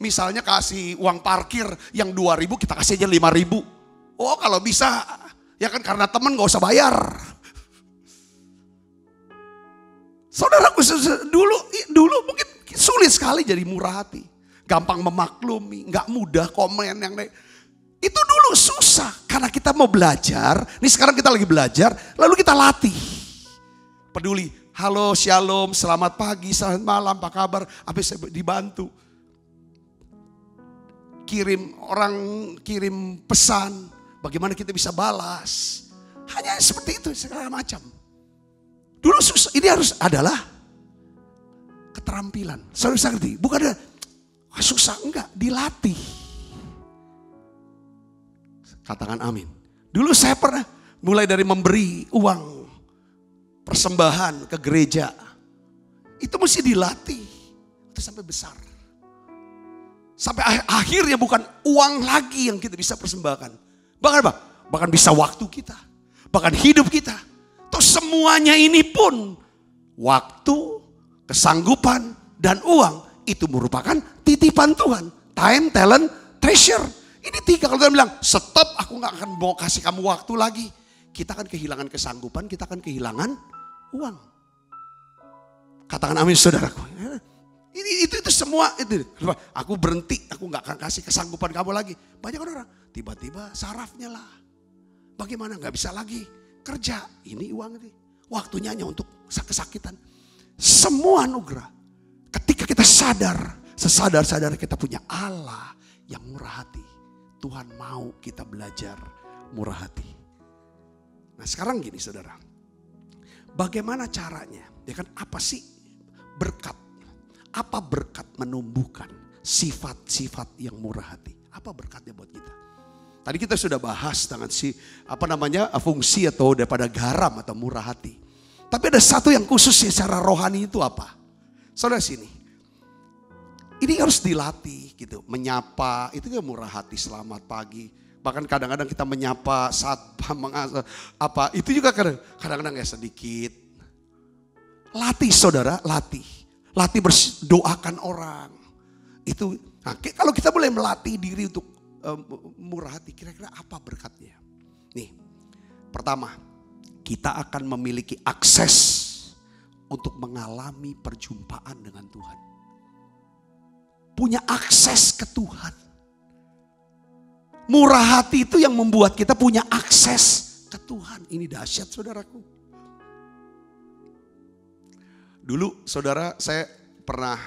Misalnya kasih uang parkir yang 2.000 kita kasih aja 5.000. Oh kalau bisa, ya kan karena teman nggak usah bayar. Saudaraku dulu mungkin sulit sekali jadi murah hati. Gampang memaklumi, nggak mudah komen yang lain. Itu dulu susah karena kita mau belajar. Nih sekarang kita lagi belajar, lalu kita latih. Peduli, halo, shalom, selamat pagi, selamat malam, apa kabar? Habis dibantu. Kirim pesan, bagaimana kita bisa balas. Hanya seperti itu, segala macam. Dulu susah, ini harus adalah keterampilan. Saudara ngerti? Bukan ada susah, enggak, dilatih. Katakan amin. Dulu saya pernah mulai dari memberi uang persembahan ke gereja. Itu mesti dilatih. Itu sampai besar. Sampai akhirnya bukan uang lagi yang kita bisa persembahkan. Bahkan apa? Bahkan bisa waktu kita. Bahkan hidup kita. Terus semuanya ini pun waktu, kesanggupan, dan uang itu merupakan titipan Tuhan. Time, talent, treasure. Ini 3, kalau Tuhan bilang stop, aku gak akan mau kasih kamu waktu lagi. Kita akan kehilangan kesanggupan, kita akan kehilangan uang. Katakan amin saudaraku. Itu semua. Aku berhenti, aku gak akan kasih kesanggupan kamu lagi. Banyak orang, tiba-tiba sarafnya lah. Bagaimana gak bisa lagi kerja. Ini uang ini. Waktunya hanya untuk kesakitan. Semua anugerah. Ketika kita sadar, sesadar-sadar kita punya Allah yang murah hati. Tuhan mau kita belajar murah hati. Nah sekarang gini saudara. Bagaimana caranya? Ya kan, apa sih berkat? Apa berkat menumbuhkan sifat-sifat yang murah hati? Apa berkatnya buat kita? Tadi kita sudah bahas dengan fungsi atau daripada garam atau murah hati. Tapi ada satu yang khusus secara rohani itu apa? Saudara sini. Ini harus dilatih gitu, menyapa itu kan murah hati, selamat pagi. Bahkan kadang-kadang kita menyapa saat itu juga kadang-kadang ya sedikit. Latih saudara, latih berdoakan orang. Itu, nah, kalau kita boleh melatih diri untuk murah hati, kira-kira apa berkatnya? Nih, pertama, kita akan memiliki akses untuk mengalami perjumpaan dengan Tuhan. Punya akses ke Tuhan. Murah hati itu yang membuat kita punya akses ke Tuhan. Ini dahsyat saudaraku. Dulu saudara, saya pernah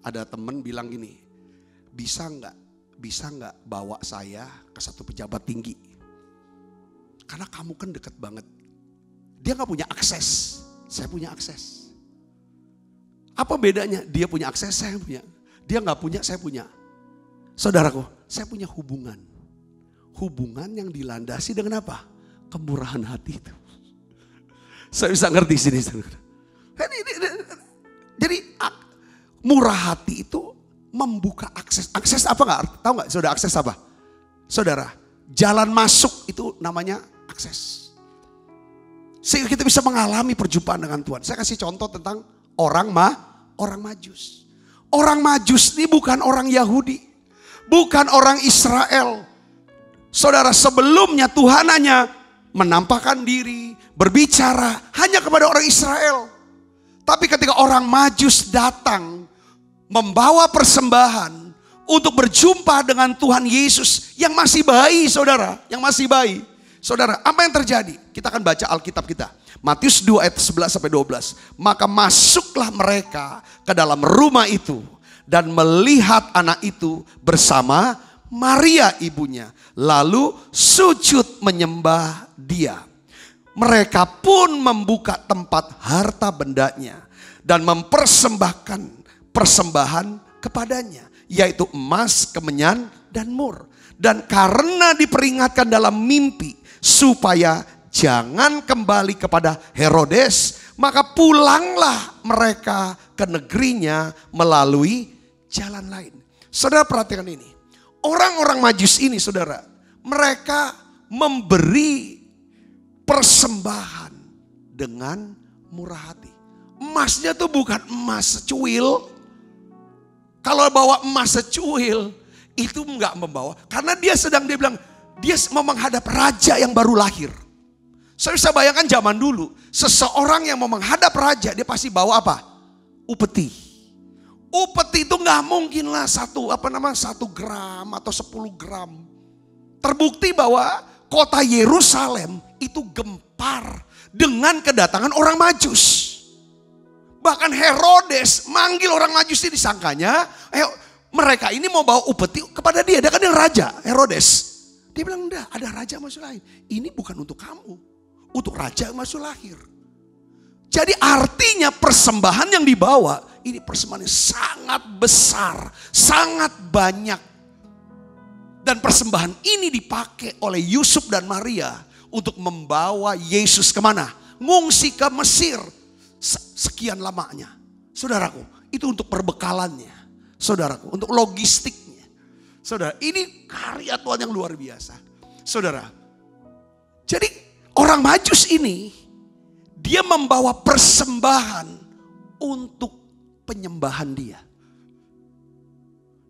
ada teman bilang gini, bisa nggak bawa saya ke satu pejabat tinggi? Karena kamu kan deket banget. Dia nggak punya akses, saya punya akses. Apa bedanya? Dia punya akses, saya punya. Dia nggak punya, saya punya. Saudaraku, saya punya hubungan. Hubungan yang dilandasi dengan apa? Kemurahan hati itu. Saya bisa ngerti sini. Jadi murah hati itu membuka akses. Akses apa nggak? Tahu nggak? Saudara, akses apa? Saudara, jalan masuk itu namanya akses. Sehingga kita bisa mengalami perjumpaan dengan Tuhan. Saya kasih contoh tentang orang Majus. Orang Majus ini bukan orang Yahudi. Bukan orang Israel. Saudara, sebelumnya Tuhan hanya menampakkan diri, berbicara hanya kepada orang Israel. Tapi ketika orang Majus datang, membawa persembahan untuk berjumpa dengan Tuhan Yesus yang masih bayi saudara. Yang masih bayi. Saudara, apa yang terjadi? Kita akan baca Alkitab kita. Matius 2 ayat 11 sampai 12. Maka masuklah mereka ke dalam rumah itu dan melihat anak itu bersama Maria ibunya. Lalu sujud menyembah dia. Mereka pun membuka tempat harta bendanya dan mempersembahkan persembahan kepadanya. Yaitu emas, kemenyan, dan mur. Dan karena diperingatkan dalam mimpi supaya jangan kembali kepada Herodes, maka pulanglah mereka ke negerinya melalui jalan lain. Saudara perhatikan ini. Orang-orang Majus ini saudara, mereka memberi persembahan dengan murah hati. Emasnya tuh bukan emas secuil. Kalau bawa emas secuil itu enggak membawa. Karena dia bilang dia mau menghadap raja yang baru lahir. Saya bisa bayangkan zaman dulu, seseorang yang mau menghadap raja, dia pasti bawa apa? Upeti. Upeti itu nggak mungkin lah 1 gram atau 10 gram. Terbukti bahwa kota Yerusalem itu gempar dengan kedatangan orang Majus. Bahkan Herodes manggil orang Majus ini, disangkanya mereka ini mau bawa upeti kepada dia. Dia kan yang raja, Herodes. Dia bilang, enggak, ada raja masuk lahir. Ini bukan untuk kamu, untuk raja yang masuk lahir. Jadi artinya persembahan yang dibawa, ini persembahan yang sangat besar, sangat banyak. Dan persembahan ini dipakai oleh Yusuf dan Maria untuk membawa Yesus kemana? Ngungsi ke Mesir. Sekian lamanya. Saudaraku, itu untuk perbekalannya. Saudaraku, untuk logistiknya. Saudara, ini karya Tuhan yang luar biasa. Saudara, jadi orang Majus ini, dia membawa persembahan untuk penyembahan dia.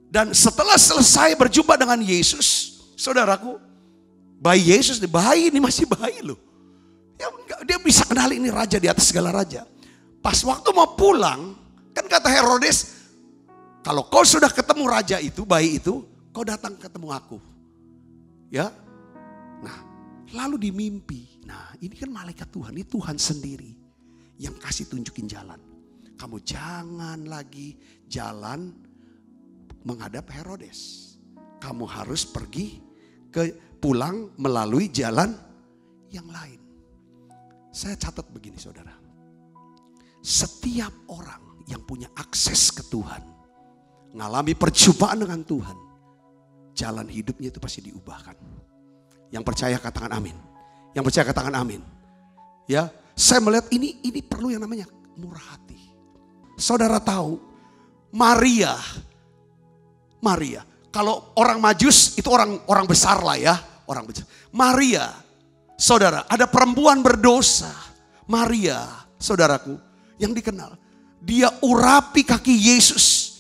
Dan setelah selesai berjumpa dengan Yesus, saudaraku, bayi Yesus, bayi ini masih bayi loh. Dia bisa kenali ini raja di atas segala raja. Pas waktu mau pulang, kan kata Herodes, kalau kau sudah ketemu raja itu, bayi itu, kau datang ketemu aku. Ya. Nah, lalu di mimpi. Nah, ini kan malaikat Tuhan, ini Tuhan sendiri yang kasih tunjukin jalan. Kamu jangan lagi jalan menghadap Herodes. Kamu harus pergi pulang melalui jalan yang lain. Saya catat begini, saudara. Setiap orang yang punya akses ke Tuhan, ngalami perjumpaan dengan Tuhan, jalan hidupnya itu pasti diubahkan. Yang percaya katakan amin. Yang percaya katakan amin. Ya, saya melihat ini perlu yang namanya murah hati. Saudara tahu, Maria, kalau orang Majus itu orang besar lah ya, orang besar. Maria, saudara, ada perempuan berdosa. Maria, saudaraku, yang dikenal. Dia urapi kaki Yesus.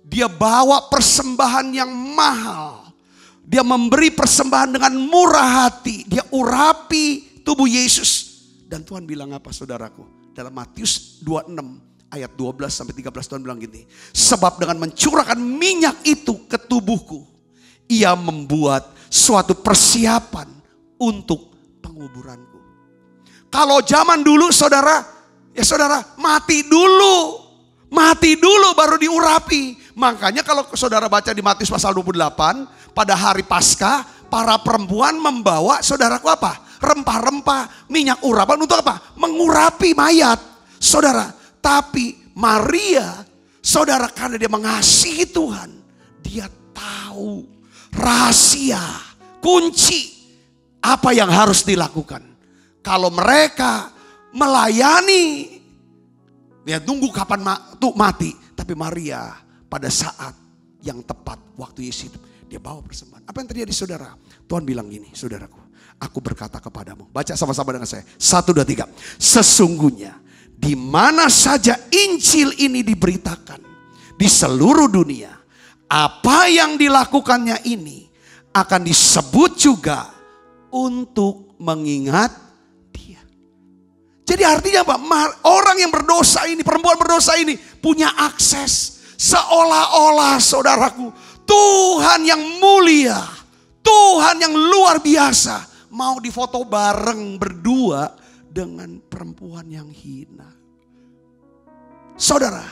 Dia bawa persembahan yang mahal. Dia memberi persembahan dengan murah hati. Dia urapi tubuh Yesus. Dan Tuhan bilang apa, saudaraku? Dalam Matius 26 ayat 12 sampai 13 Tuhan bilang gini. Sebab dengan mencurahkan minyak itu ke tubuhku, ia membuat suatu persiapan untuk penguburanku. Kalau zaman dulu saudara, ya saudara, mati dulu baru diurapi. Makanya kalau saudara baca di Matius pasal 28, pada hari Paskah, para perempuan membawa, saudaraku apa? Rempah-rempah, minyak urapan untuk apa? Mengurapi mayat. Saudara, tapi Maria, saudara, karena dia mengasihi Tuhan, dia tahu rahasia, kunci apa yang harus dilakukan. Kalau mereka melayani, dia tunggu kapan mati. Tapi Maria pada saat yang tepat, waktu Yesus hidup, dia bawa persembahan. Apa yang terjadi, saudara? Tuhan bilang gini, saudaraku, aku berkata kepadamu. Baca sama-sama dengan saya. 1, 2, 3. Sesungguhnya di mana saja Injil ini diberitakan di seluruh dunia, apa yang dilakukannya ini akan disebut juga untuk mengingat. Jadi artinya apa? Orang yang berdosa ini, perempuan berdosa ini punya akses. Seolah-olah saudaraku, Tuhan yang mulia, Tuhan yang luar biasa mau difoto bareng berdua dengan perempuan yang hina. Saudara,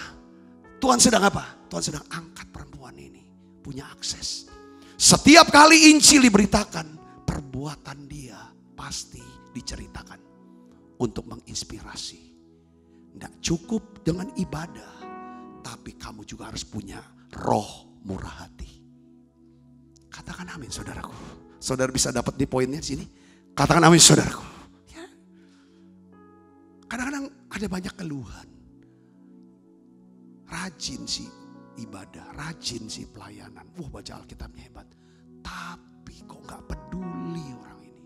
Tuhan sedang apa? Tuhan sedang angkat perempuan ini, punya akses. Setiap kali Injil diberitakan, perbuatan dia pasti diceritakan. Untuk menginspirasi. Tidak cukup dengan ibadah, tapi kamu juga harus punya roh murah hati. Katakan amin, saudaraku. Saudara bisa dapat di poinnya di sini. Katakan amin, saudaraku. Ya. Kadang-kadang ada banyak keluhan. Rajin sih ibadah, rajin sih pelayanan. Baca Alkitabnya hebat. Tapi kok gak peduli orang ini.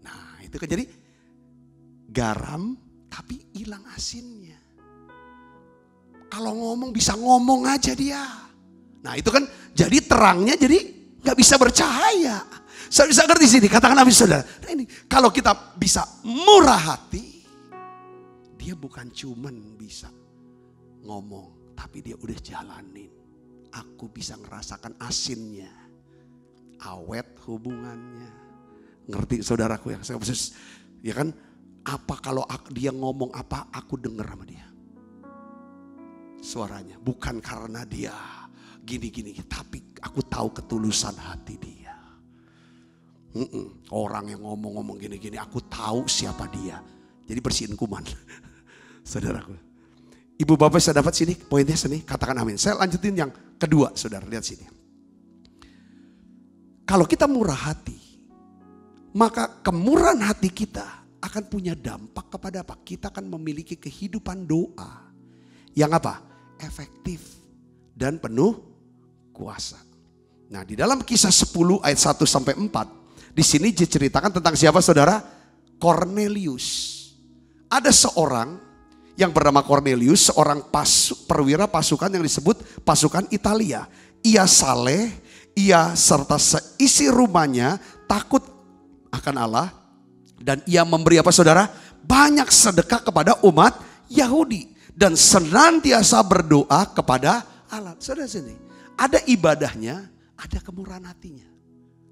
Nah itu kan jadi garam tapi hilang asinnya. Kalau ngomong bisa ngomong aja dia. Nah itu kan jadi terangnya jadi gak bisa bercahaya. Saya bisa ngerti sini, katakan amin saudara. Nah ini kalau kita bisa murah hati, dia bukan cuman bisa ngomong, tapi dia udah jalanin. Aku bisa ngerasakan asinnya. awet hubungannya. Ngerti saudaraku yang saya maksud, ya kan? Apa kalau dia ngomong apa, aku dengar sama dia. Suaranya, bukan karena dia gini-gini, tapi aku tahu ketulusan hati dia. Orang yang ngomong-ngomong gini-gini, aku tahu siapa dia. Jadi bersihin kuman. Saudaraku. Ibu bapak saya dapat sini, poinnya sini, katakan amin. Saya lanjutin yang kedua, saudara, lihat sini. Kalau kita murah hati, maka kemurahan hati kita akan punya dampak kepada apa? Kita akan memiliki kehidupan doa yang apa? Efektif dan penuh kuasa. Nah, di dalam Kisah 10 ayat 1 sampai 4, di sini diceritakan tentang siapa saudara? Cornelius. Ada seorang yang bernama Cornelius, seorang perwira pasukan yang disebut pasukan Italia. Ia saleh, ia serta seisi rumahnya takut akan Allah. Dan ia memberi apa saudara? Banyak sedekah kepada umat Yahudi. Dan senantiasa berdoa kepada Allah. Saudara sini, ada ibadahnya, ada kemurahan hatinya.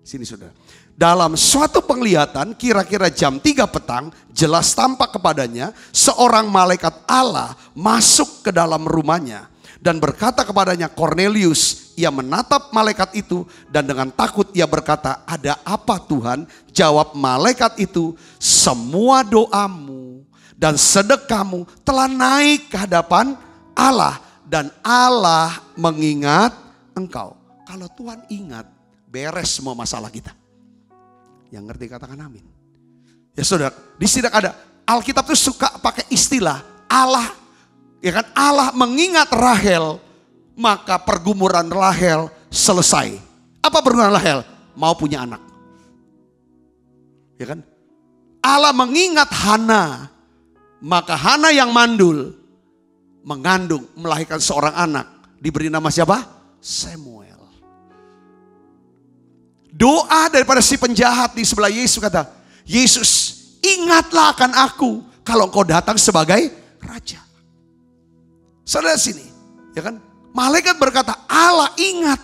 Sini saudara. Dalam suatu penglihatan kira-kira jam 3 petang, jelas tampak kepadanya seorang malaikat Allah masuk ke dalam rumahnya. Dan berkata kepadanya, Cornelius. Ia menatap malaikat itu dan dengan takut ia berkata, ada apa Tuhan? Jawab malaikat itu, semua doamu dan sedekahmu telah naik ke hadapan Allah. Dan Allah mengingat engkau. Kalau Tuhan ingat, beres semua masalah kita. Yang ngerti katakan amin. Ya saudara, di sini ada Alkitab itu suka pakai istilah Allah. Ya kan, Allah mengingat Rahel, maka pergumulan Rahel selesai. Apa pergumulan Rahel? Mau punya anak. Ya kan? Allah mengingat Hana, maka Hana yang mandul mengandung, melahirkan seorang anak. Diberi nama siapa? Samuel. Doa daripada si penjahat di sebelah Yesus kata, Yesus ingatlah akan aku kalau engkau datang sebagai raja. Saudara sini, ya kan? Malaikat berkata, Allah ingat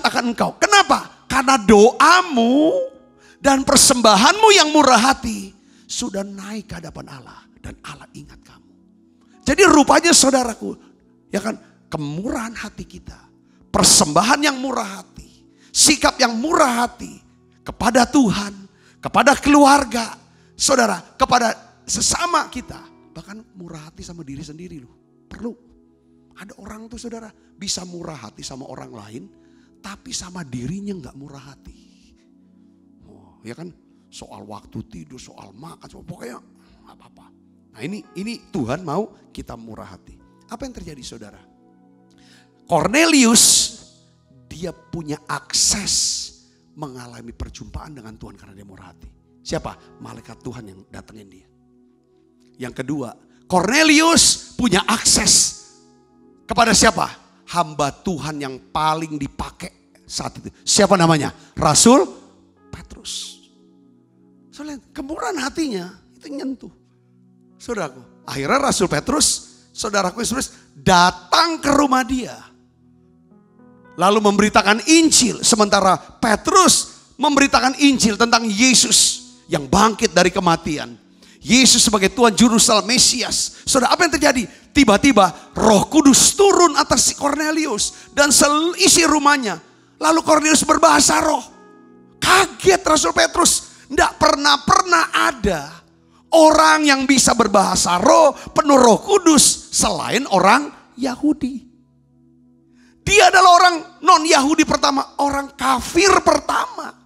akan engkau. Kenapa? Karena doamu dan persembahanmu yang murah hati sudah naik ke hadapan Allah. Dan Allah ingat kamu. Jadi rupanya saudaraku, ya kan, kemurahan hati kita, persembahan yang murah hati, sikap yang murah hati kepada Tuhan, kepada keluarga, saudara, kepada sesama kita. Bahkan murah hati sama diri sendiri loh. Perlu. Ada orang tuh saudara bisa murah hati sama orang lain, tapi sama dirinya gak murah hati. Oh, ya kan, soal waktu tidur, soal makan, soal pokoknya gak apa-apa. Nah ini Tuhan mau kita murah hati. Apa yang terjadi saudara? Cornelius, dia punya akses mengalami perjumpaan dengan Tuhan karena dia murah hati. Siapa? Malaikat Tuhan yang datengin dia. Yang kedua, Cornelius punya akses kepada siapa? Hamba Tuhan yang paling dipakai saat itu. Siapa namanya? Rasul Petrus. Soalnya kemurahan hatinya itu nyentuh. Saudaraku, akhirnya Rasul Petrus, saudaraku Yesus datang ke rumah dia. Lalu memberitakan Injil. Sementara Petrus memberitakan Injil tentang Yesus yang bangkit dari kematian. Yesus sebagai Tuhan Juru Selamat Mesias. Saudara, apa yang terjadi? Tiba-tiba Roh Kudus turun atas si Cornelius dan seisi rumahnya. Lalu Cornelius berbahasa roh. Kaget Rasul Petrus. Tidak pernah ada orang yang bisa berbahasa roh, penuh Roh Kudus selain orang Yahudi. Dia adalah orang non-Yahudi pertama, orang kafir pertama.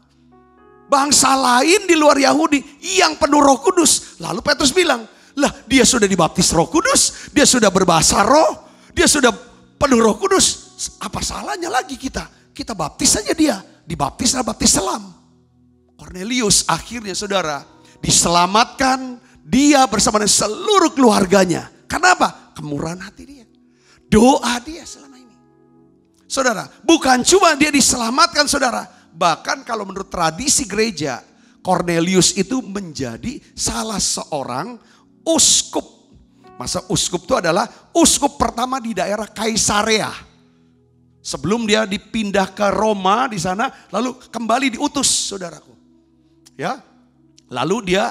Bangsa lain di luar Yahudi yang penuh Roh Kudus. Lalu Petrus bilang, lah dia sudah dibaptis Roh Kudus, dia sudah berbahasa roh, dia sudah penuh Roh Kudus. Apa salahnya lagi kita? Kita baptis saja dia, dibaptis lah baptis selam. Cornelius akhirnya saudara diselamatkan, dia bersama dengan seluruh keluarganya. Kenapa? Kemurahan hati dia, doa dia selama ini. Saudara, bukan cuma dia diselamatkan saudara. Bahkan kalau menurut tradisi gereja, Cornelius itu menjadi salah seorang uskup. Masa uskup itu adalah uskup pertama di daerah Kaisarea. Sebelum dia dipindah ke Roma di sana, lalu kembali diutus, saudaraku. Ya, lalu dia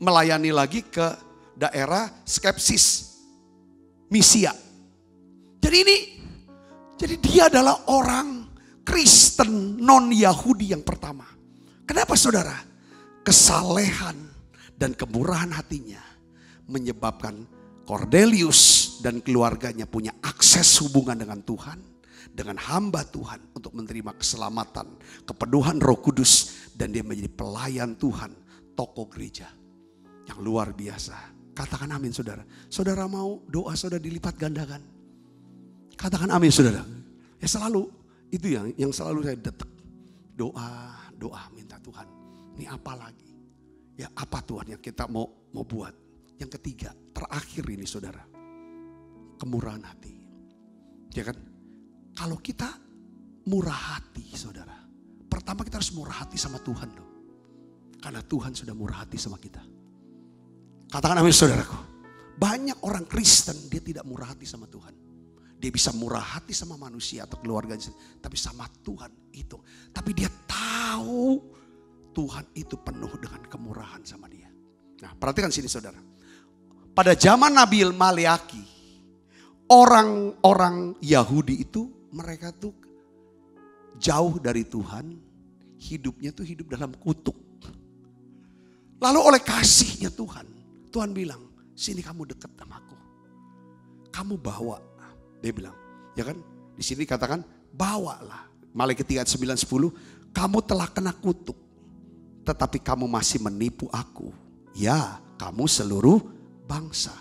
melayani lagi ke daerah Skepsis, Misia. Jadi dia adalah orang Kristen non-Yahudi yang pertama. Kenapa saudara? Kesalehan dan kemurahan hatinya menyebabkan Cornelius dan keluarganya punya akses hubungan dengan Tuhan, dengan hamba Tuhan untuk menerima keselamatan, kepenuhan Roh Kudus, dan dia menjadi pelayan Tuhan, tokoh gereja yang luar biasa. Katakan amin saudara. Saudara mau doa saudara dilipat gandakan? Katakan amin saudara. Ya selalu itu yang selalu saya detek. Doa minta Tuhan. Ini apa lagi? Ya apa Tuhan yang kita mau buat? Yang ketiga, terakhir ini saudara. Kemurahan hati. Ya kan? Kalau kita murah hati saudara. Pertama kita harus murah hati sama Tuhan loh. Karena Tuhan sudah murah hati sama kita. Katakan amin saudaraku. Banyak orang Kristen dia tidak murah hati sama Tuhan. Dia bisa murah hati sama manusia atau keluarganya. Tapi sama Tuhan itu. Tapi dia tahu Tuhan itu penuh dengan kemurahan sama dia. Nah perhatikan sini saudara. Pada zaman Nabi Maleaki, orang-orang Yahudi itu mereka tuh jauh dari Tuhan, hidupnya tuh hidup dalam kutuk. Lalu oleh kasihnya Tuhan bilang, sini kamu dekat sama aku. Kamu bawa, dia bilang, ya kan? Di sini katakan, bawalah. Maleaki 3:9-10, kamu telah kena kutuk, tetapi kamu masih menipu aku. Ya, kamu seluruh bangsa.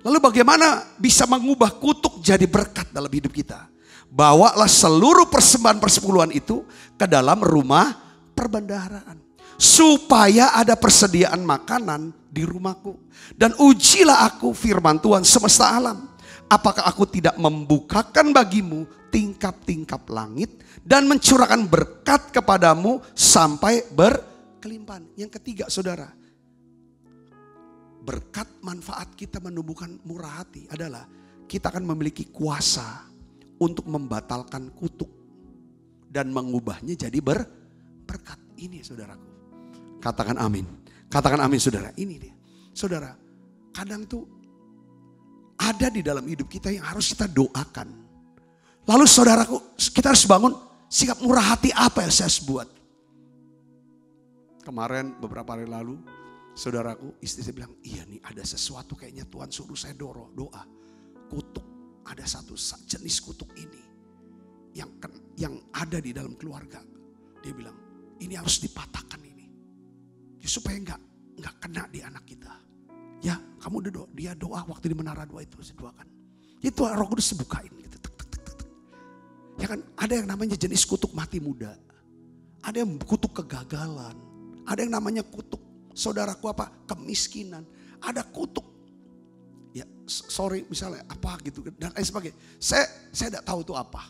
Lalu bagaimana bisa mengubah kutuk jadi berkat dalam hidup kita? Bawalah seluruh persembahan persepuluhan itu ke dalam rumah perbendaharaan. Supaya ada persediaan makanan di rumahku. Dan ujilah aku firman Tuhan semesta alam. Apakah aku tidak membukakan bagimu tingkap-tingkap langit. Dan mencurahkan berkat kepadamu sampai berkelimpahan. Yang ketiga saudara. Berkat manfaat kita menumbuhkan murah hati adalah kita akan memiliki kuasa untuk membatalkan kutuk dan mengubahnya jadi berkat. Ini saudaraku. Katakan amin. Katakan amin saudara. Ini dia. Saudara, kadang tuh ada di dalam hidup kita yang harus kita doakan. Lalu saudaraku, kita harus bangun sikap murah hati apa yang saya harus buat. Kemarin beberapa hari lalu, saudaraku, istri saya bilang, iya nih ada sesuatu kayaknya Tuhan suruh saya doa. Kutuk, ada satu jenis kutuk ini yang ada di dalam keluarga. Dia bilang, ini harus dipatahkan ini. Ya, supaya nggak kena di anak kita. Ya, kamu udah doa, dia doa waktu di menara doa itu saya doakan. Itu Roh Kudus bukain gitu. Ya kan, ada yang namanya jenis kutuk mati muda. Ada yang kutuk kegagalan. Ada yang namanya kutuk saudaraku apa? Kemiskinan. Ada kutuk. Ya, sorry misalnya apa gitu dan lain sebagainya. Saya tidak tahu itu apa.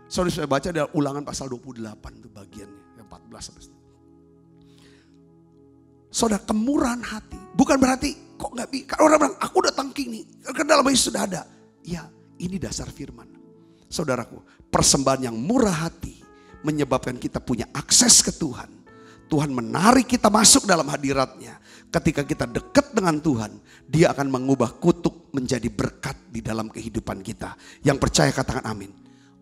Sorry saya baca dari Ulangan pasal 28 itu bagiannya yang 14 sampai. Saudara, kemurahan hati bukan berarti kok nggak bisa. Kalau orang bilang aku udah tangking nih, ke dalam Yesus sudah ada. Ya, ini dasar firman. Saudaraku, persembahan yang murah hati menyebabkan kita punya akses ke Tuhan. Tuhan menarik kita masuk dalam hadiratnya. Ketika kita dekat dengan Tuhan, dia akan mengubah kutuk menjadi berkat di dalam kehidupan kita. Yang percaya katakan amin.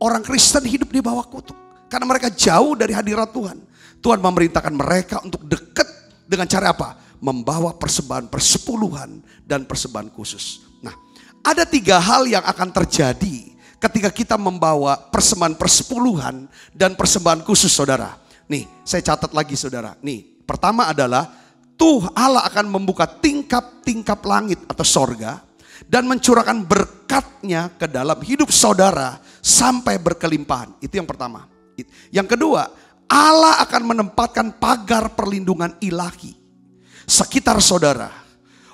Orang Kristen hidup di bawah kutuk karena mereka jauh dari hadirat Tuhan. Tuhan memerintahkan mereka untuk dekat dengan cara apa? Membawa persembahan persepuluhan dan persembahan khusus. Nah, ada 3 hal yang akan terjadi ketika kita membawa persembahan persepuluhan dan persembahan khusus saudara. Nih, saya catat lagi saudara. Nih, pertama adalah Allah akan membuka tingkap-tingkap langit atau sorga dan mencurahkan berkatnya ke dalam hidup saudara sampai berkelimpahan. Itu yang pertama. Yang kedua, Allah akan menempatkan pagar perlindungan ilahi sekitar saudara.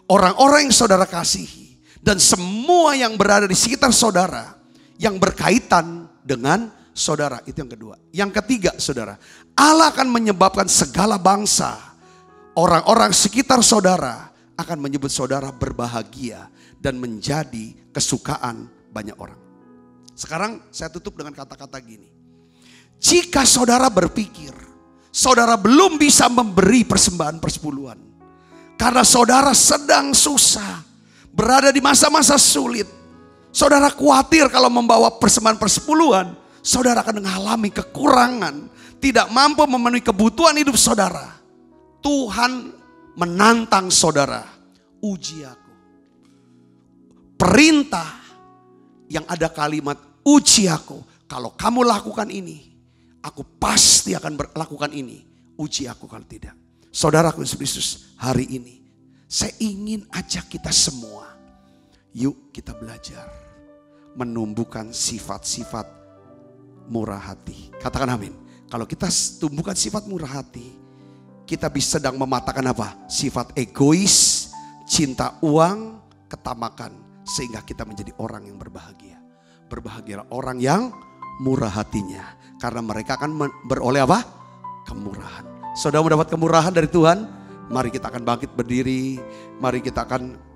Orang-orang yang saudara kasihi dan semua yang berada di sekitar saudara yang berkaitan dengan saudara. Itu yang kedua. Yang ketiga saudara, Allah akan menyebabkan segala bangsa, orang-orang sekitar saudara akan menyebut saudara berbahagia dan menjadi kesukaan banyak orang. Sekarang saya tutup dengan kata-kata gini. Jika saudara berpikir, saudara belum bisa memberi persembahan persepuluhan. Karena saudara sedang susah, berada di masa-masa sulit. Saudara khawatir kalau membawa persembahan persepuluhan, saudara akan mengalami kekurangan, tidak mampu memenuhi kebutuhan hidup saudara. Tuhan menantang saudara, uji aku. Perintah yang ada kalimat uji aku. Kalau kamu lakukan ini, aku pasti akan melakukan ini. Uji aku kalau tidak. Saudaraku Yesus Kristus, hari ini saya ingin ajak kita semua. Yuk kita belajar menumbuhkan sifat-sifat murah hati. Katakan amin. Kalau kita tumbuhkan sifat murah hati, kita bisa sedang mematahkan apa? Sifat egois, cinta uang, ketamakan. Sehingga kita menjadi orang yang berbahagia. Berbahagialah orang yang murah hatinya. Karena mereka akan beroleh apa? Kemurahan. Saudara mau dapat kemurahan dari Tuhan? Mari kita akan bangkit berdiri. Mari kita akan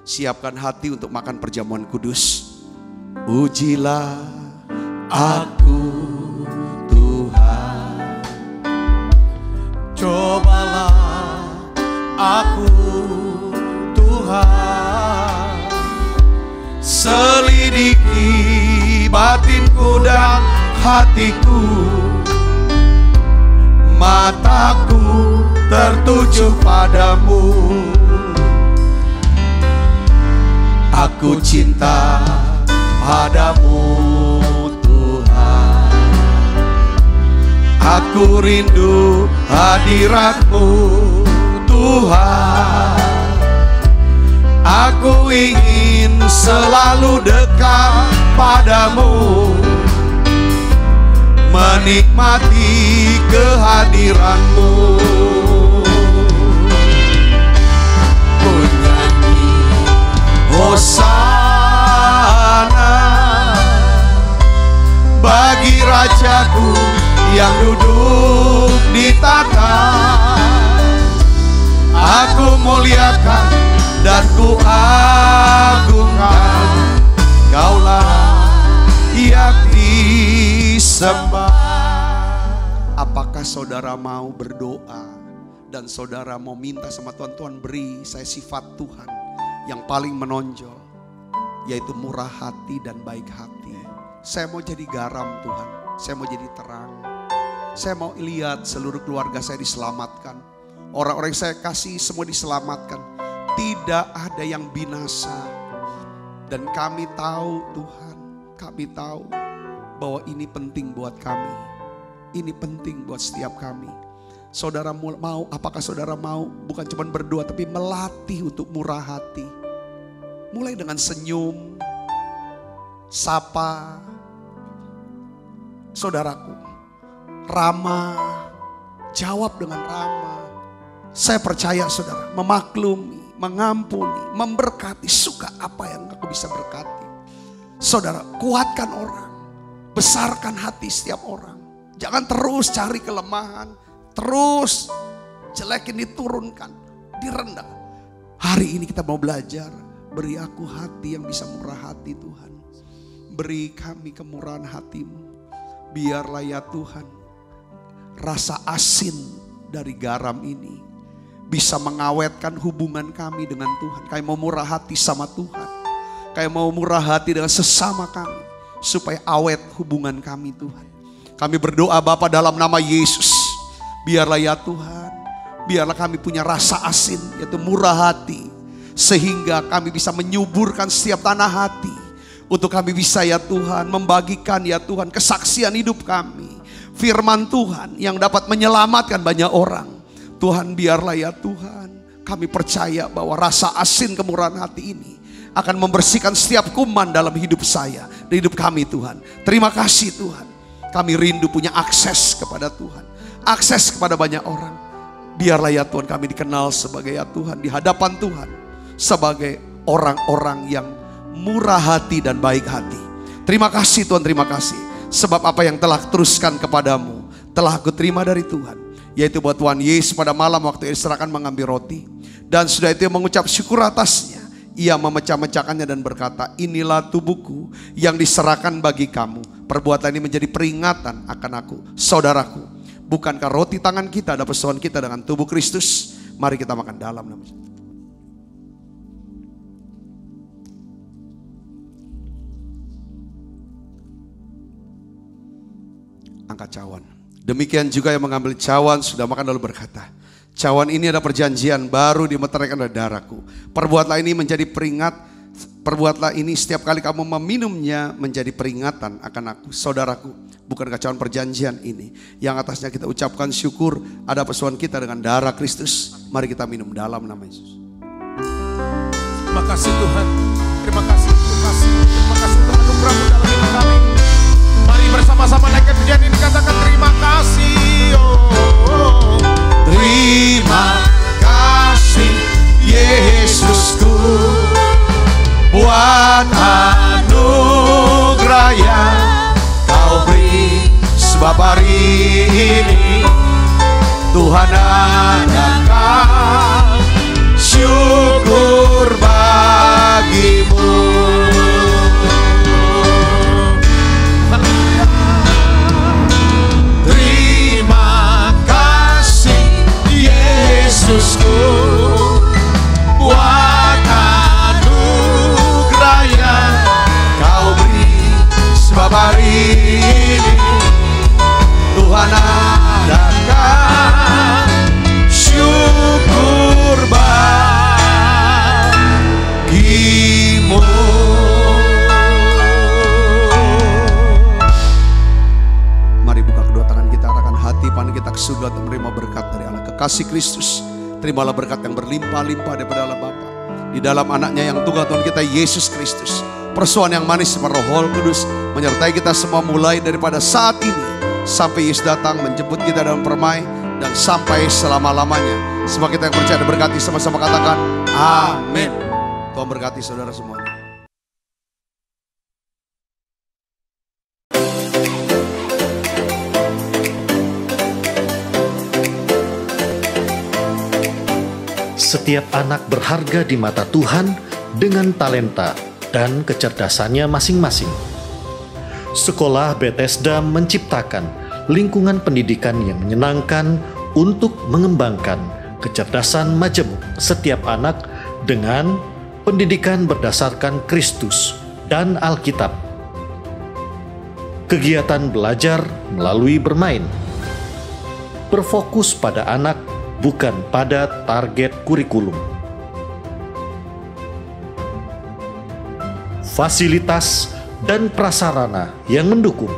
siapkan hati untuk makan perjamuan kudus. Ujilah aku Tuhan, cobalah aku Tuhan, selidiki batinku dan hatiku, mataku tertuju padamu. Aku cinta padamu Tuhan, aku rindu hadirat-Mu Tuhan. Aku ingin selalu dekat padamu, menikmati kehadiran-Mu. Ku nyanyi Hosana bagi Rajaku yang duduk di tahta. Aku muliakan dan ku agungkan, Kaulah yang disembah. Apakah saudara mau berdoa dan saudara mau minta sama Tuhan, Tuhan beri saya sifat Tuhan yang paling menonjol, yaitu murah hati dan baik hati. Saya mau jadi garam Tuhan, saya mau jadi terang. Saya mau lihat seluruh keluarga saya diselamatkan. Orang-orang yang saya kasih semua diselamatkan. Tidak ada yang binasa. Dan kami tahu Tuhan, kami tahu bahwa ini penting buat kami. Ini penting buat setiap kami. Saudara mau, apakah saudara mau bukan cuma berdoa tapi melatih untuk murah hati. Mulai dengan senyum, sapa, saudaraku, ramah, jawab dengan ramah. Saya percaya saudara, memaklumi, mengampuni, memberkati, suka apa yang aku bisa berkati. Saudara, kuatkan orang, besarkan hati setiap orang. Jangan terus cari kelemahan, terus jelekin diturunkan, direndahkan. Hari ini kita mau belajar, beri aku hati yang bisa murah hati Tuhan. Beri kami kemurahan hati-Mu. Biarlah ya Tuhan, rasa asin dari garam ini bisa mengawetkan hubungan kami dengan Tuhan. Kami mau murah hati sama Tuhan. Kami mau murah hati dengan sesama kami. Supaya awet hubungan kami Tuhan. Kami berdoa Bapa dalam nama Yesus. Biarlah ya Tuhan, biarlah kami punya rasa asin, yaitu murah hati. Sehingga kami bisa menyuburkan setiap tanah hati. Untuk kami bisa ya Tuhan, membagikan ya Tuhan kesaksian hidup kami. Firman Tuhan yang dapat menyelamatkan banyak orang. Tuhan biarlah ya Tuhan, kami percaya bahwa rasa asin kemurahan hati ini akan membersihkan setiap kuman dalam hidup saya, di hidup kami Tuhan. Terima kasih Tuhan, kami rindu punya akses kepada Tuhan, akses kepada banyak orang. Biarlah ya Tuhan kami dikenal sebagai ya Tuhan, di hadapan Tuhan, sebagai orang-orang yang murah hati dan baik hati. Terima kasih Tuhan, terima kasih. Sebab apa yang telah teruskan kepadamu, telah aku terima dari Tuhan. Yaitu buat Tuhan Yesus pada malam waktu diserahkan mengambil roti. Dan sudah itu mengucap syukur atasnya. Ia memecah-mecahkannya dan berkata, inilah tubuhku yang diserahkan bagi kamu. Perbuatan ini menjadi peringatan akan aku, saudaraku. Bukankah roti tangan kita ada persoalan kita dengan tubuh Kristus? Mari kita makan dalam nama Yesus. Angkat cawan. Demikian juga yang mengambil cawan sudah makan lalu berkata, cawan ini ada perjanjian baru dimeteraikan oleh darahku. Perbuatlah ini menjadi perbuatlah ini setiap kali kamu meminumnya menjadi peringatan akan aku, saudaraku. Bukankah cawan perjanjian ini yang atasnya kita ucapkan syukur ada persoalan kita dengan darah Kristus? Mari kita minum dalam nama Yesus. Terima kasih Tuhan. Terima kasih untuk anugerah-Mu dalam hidup kami. Mari bersama-sama naikkan pujian ini, katakan terima kasih. Oh. Terima kasih Yesusku buat anugerah yang Kau beri, sebab hari ini Tuhan adakan syukur bagimu. Terima kasih Yesusku buat anugerah yang Kau beri, sebab hari ini Tuhan adakan syukur bagimu. Mari buka kedua tangan kita, arahkan hati pandang kita ke surga untuk menerima berkat dari Allah. Kekasih Kristus, terimalah berkat yang berlimpah-limpah daripada Allah Bapa di dalam anaknya yang tunggal Tuhan kita Yesus Kristus. Persoalan yang manis sama Roh Kudus menyertai kita semua mulai daripada saat ini sampai Yesus datang menjemput kita dalam permai dan sampai selama-lamanya. Semua kita yang percaya diberkati, sama-sama katakan amin. Tuhan berkati saudara semuanya. Setiap anak berharga di mata Tuhan dengan talenta dan kecerdasannya masing-masing. Sekolah Bethesda menciptakan lingkungan pendidikan yang menyenangkan untuk mengembangkan kecerdasan majemuk setiap anak dengan pendidikan berdasarkan Kristus dan Alkitab. Kegiatan belajar melalui bermain berfokus pada anak, bukan pada target kurikulum. Fasilitas dan prasarana yang mendukung.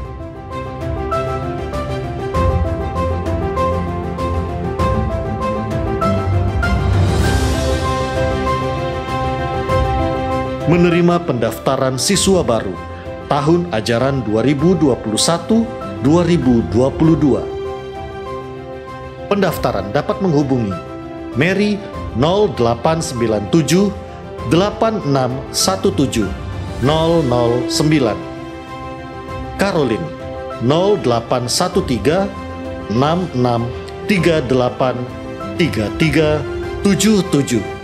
Menerima pendaftaran siswa baru tahun ajaran 2021-2022. Pendaftaran dapat menghubungi Mary 0897 8617 009, Caroline 0813 6638 3377.